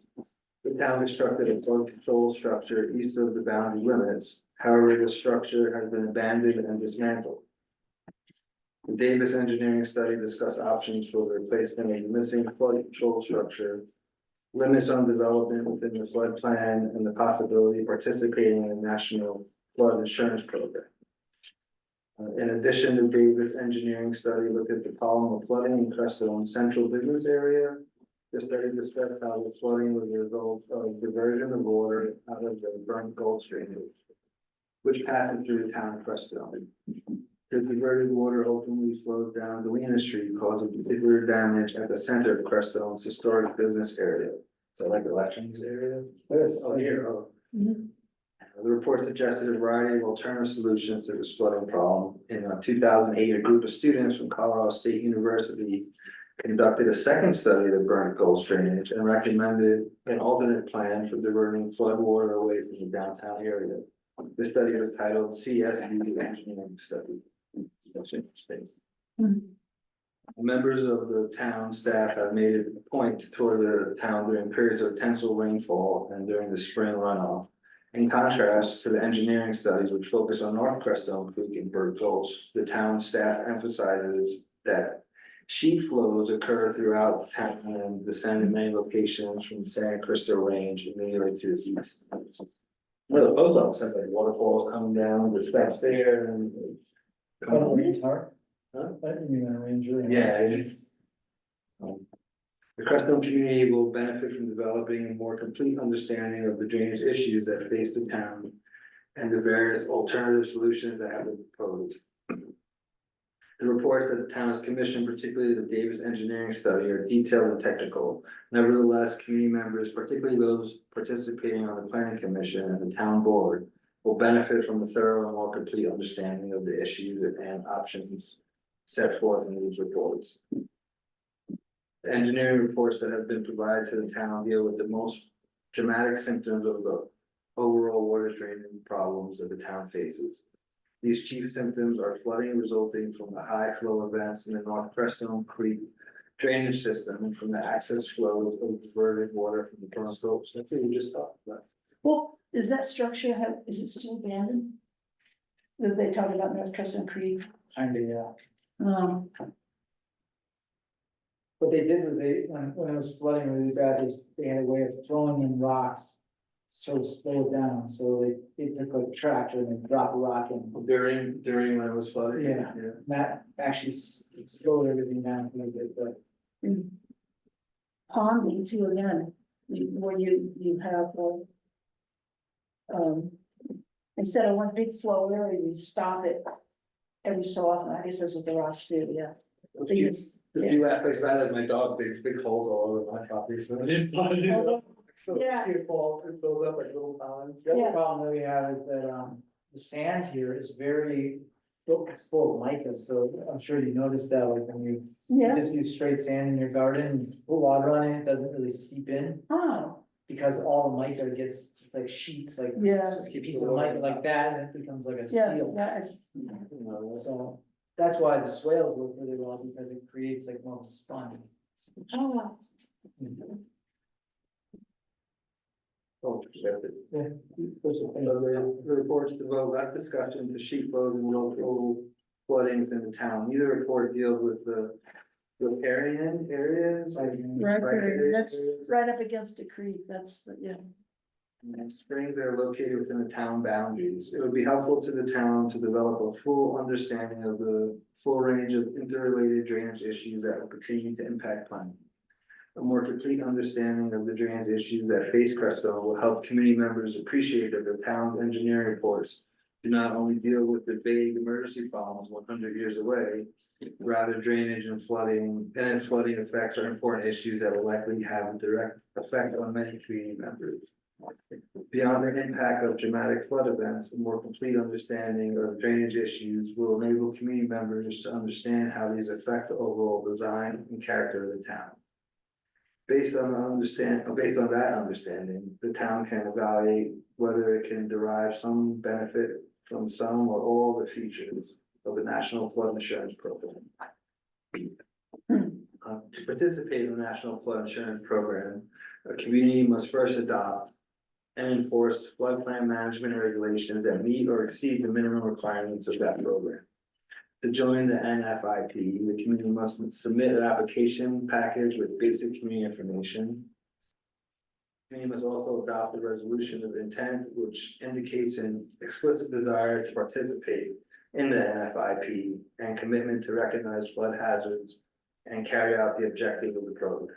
The town constructed a flood control structure east of the boundary limits. However, the structure has been abandoned and dismantled. The Davis engineering study discussed options for the replacement of the missing flood control structure, limits on development within the flood plan, and the possibility of participating in a national flood insurance program. In addition, the Davis engineering study looked at the problem of flooding in Crestone Central Business Area. The study discussed how the flooding was a result of diversion of water out of the Burnt Gulch drainage, which passes through the town of Crestone. The diverted water ultimately flows down Galena Street, causing particular damage at the center of Crestone's historic business area. So like elections area? Yes. Oh, here, oh. Mhm. The report suggested a variety of alternative solutions to this flooding problem. In 2008, a group of students from Colorado State University conducted a second study of the Burnt Gulch drainage and recommended an alternate plan for diverting flood water away from the downtown area. This study was titled CSU Engineering Study. That's interesting. Mhm. Members of the town staff have made it a point to tour the town during periods of intense rainfall and during the spring runoff. In contrast to the engineering studies which focus on North Crestone Creek and Burnt Gulch, the town staff emphasizes that sheet flows occur throughout the town and descend in many locations from the San Cristo Range immediately to the east. Well, the post office has like waterfalls coming down, the steps there and. Oh, it's hard. Huh? I didn't even arrange really. Yeah. The Crestone community will benefit from developing a more complete understanding of the drainage issues that face the town and the various alternative solutions that have been proposed. The reports that the town has commissioned, particularly the Davis engineering study, are detailed and technical. Nevertheless, community members, particularly those participating on the planning commission and the town board, will benefit from a thorough and more complete understanding of the issues and options set forth in these reports. The engineering reports that have been provided to the town deal with the most dramatic symptoms of the overall water draining problems that the town faces. These chief symptoms are flooding resulting from the high flow events in the North Crestone Creek drainage system and from the access flows of diverted water from the Burnt Gulch. That's what we just talked about. Well, is that structure is it still abandoned? That they talk about North Crescent Creek? Kinda, yeah. Um, What they did was when it was flooding really bad, they had a way of throwing in rocks. So slow it down, so they took like a tractor and they dropped a rock in. During when it was flooding. Yeah. That actually slowed everything down a little bit, but ponding too, again, where you have, instead of one big flow area, you stop it every so often. I guess that's what the rocks do, yeah. They just, The few last places I live, my dog digs big holes all over my property, so I didn't want to do it. Yeah. See it fall, it fills up like little ponds. the other Yeah. problem that we have is that, the sand here is it's full of mica, so I'm sure you noticed that, like when you yeah, just use straight sand in your garden, you put water on it, it doesn't really seep in. oh, Because all the mica it's like sheets, like yes, pieces of mica like that, and it becomes like a yes, seal. that is, So that's why the swales work really well, because it creates like more of a sponge. oh, Oh, accepted. Yeah. So the reports devote that discussion to sheet flows and local floodings in the town. Neither report deals with the riparian areas. Like, right there, Riparian that's areas. right up against the creek, that's, yeah. And springs that are located within the town boundaries. It would be helpful to the town to develop a full understanding of the full range of interrelated drainage issues that will continue to impact planning. A more complete understanding of the drainage issues that face Crestone will help community members appreciate that the town's engineering reports do not only deal with the vague emergency problems 100 years away, rather drainage and flooding and its flooding effects are important issues that will likely have a direct effect on many community members. Beyond the impact of dramatic flood events, a more complete understanding of drainage issues will enable community members to understand how these affect the overall design and character of the town. Based on that understanding, the town can evaluate whether it can derive some benefit from some or all the features of the National Flood Insurance Program. To participate in the National Flood Insurance Program, a community must first adopt and enforce floodplain management regulations that meet or exceed the minimum requirements of that program. To join the NFIP, the community must submit an application package with basic community information. The community must also adopt a resolution of intent which indicates an explicit desire to participate in the NFIP and commitment to recognize flood hazards and carry out the objective of the program.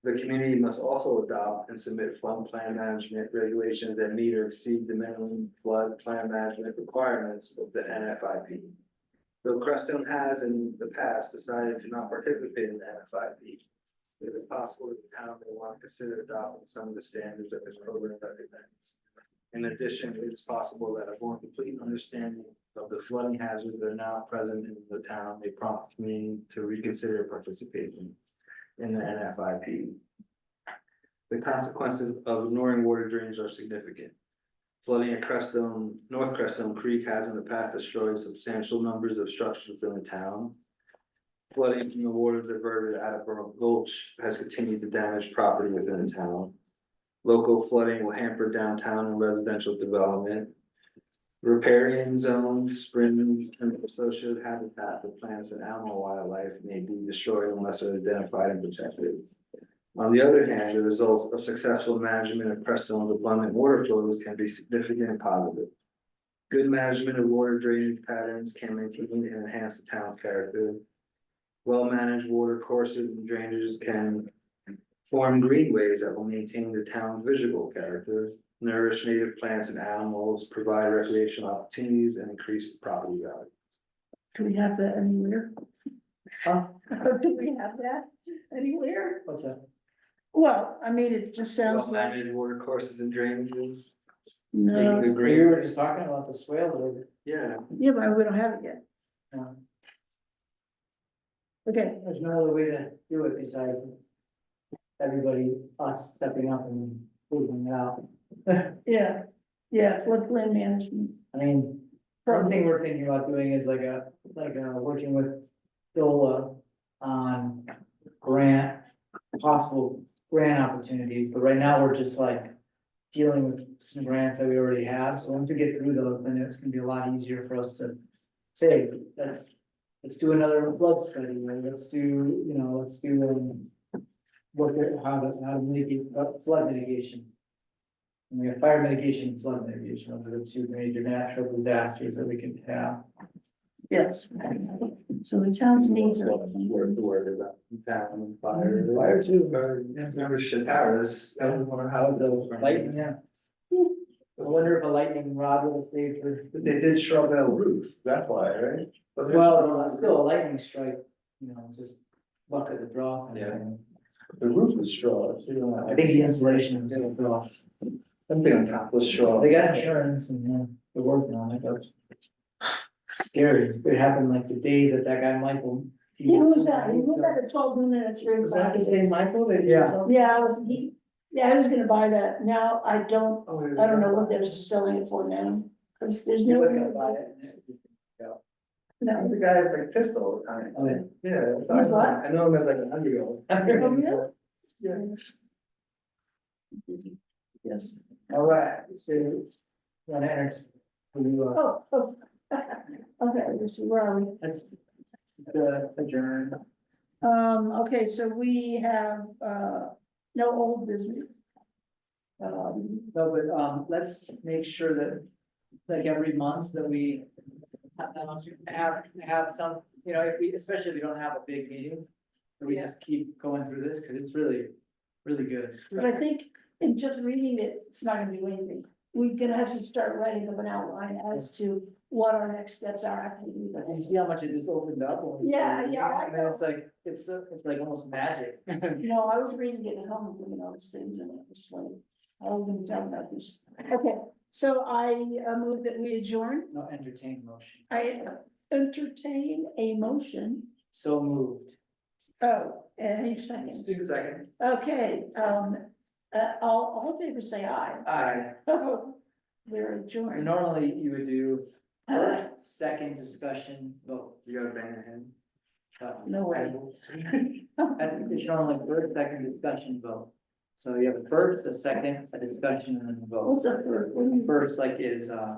The community must also adopt and submit flood plan management regulations that meet or exceed the minimum flood plan management requirements of the NFIP. Though Crestone has in the past decided to not participate in the NFIP, it is possible that the town may want to consider adopting some of the standards that this program recommends. In addition, it is possible that a more complete understanding of the flooding hazards that are now present in the town may prompt the community to reconsider participation in the NFIP. The consequences of ignoring water drains are significant. Flooding at North Crestone Creek has in the past destroyed substantial numbers of structures in the town. Flooding from the water diverted out of Burrow Gulch has continued to damage property within the town. Local flooding will hamper downtown and residential development. Riparian zones, springs, and associated habitat for plants and animal wildlife may be destroyed unless they're identified and protected. On the other hand, the results of successful management of Crestone's abundant water flows can be significant and positive. Good management of water drainage patterns can maintain and enhance the town's character. Well-managed water courses and drainages can form greenways that will maintain the town's visual character, nourish native plants and animals, provide recreational opportunities, and increase property value. Do we have that anywhere? Huh? Do we have that anywhere? What's that? Well, I mean, it just sounds like, Well-managed water courses and drainages. no, Making a We great, were just talking about the swale road. yeah. yeah, but we don't have it yet. Okay, There's no other way to do it besides everybody, us stepping up and moving it out. yeah, floodplain management. I mean, one thing we're thinking about doing is working with DOLA on possible grant opportunities, but right now we're just like dealing with some grants that we already have, so once we get through those, then it's gonna be a lot easier for us to say, let's do another flood study, or let's do, how to mitigate flood mitigation. And we have fire mitigation, and flood mitigation, those are the two major natural disasters that we can have. Yes. So the town's needs are. Word about town fire. Fire too. Remember Shataras, that was one of How's the houses. lightning, yeah. I wonder if a lightning rod would have saved her. But they did shrub that roof, that's why, right? Well, still a lightning strike, just luck of the draw. kind of Yeah. thing. The roof was straw, so you know. I think the insulation was so rough. Something on top was straw. They got insurance and they're working on it, but scary. It happened like the day that guy Michael. He was at a 12 minutes. Was that the same Michael that? you Yeah. were talking- Yeah, I was gonna buy that. Now I don't know what they're selling it for now, cause there's He no. was gonna buy it. No, The guy was like pissed all the time. Oh, yeah. Yeah. He's what? I know him as like an undergo. Oh, really? Yeah. Yes. All right, so. Wanna enter? Oh. Okay, let's see, where are we? That's the adjourn. Okay, so we have, no old business. No, but, let's make sure that, like, every month that we have some, if we, especially if we don't have a big meeting. that We just keep going through this, cause it's really good. But I think in just reading it, it's not gonna do anything. We're gonna have to start writing up an outline as to what our next steps are after we do But that. you see how much it just opened up? when we Yeah, started yeah, I reading? And it's like, it's like almost magic. You know, I was reading it at home, doing all these things, and it was like, I was gonna tell about this. Okay, so I move that we adjourn. No, entertain motion. I entertain a motion. So moved. Oh, any seconds? Just a second. Okay, all in favor say aye. Aye. We're So adjourned. normally you would do first, second discussion, vote. You gotta bang your head. No way. That's, it's normally first, second discussion, vote. So you have a first, a second, a discussion, and then a vote. What's up for? First, like, is,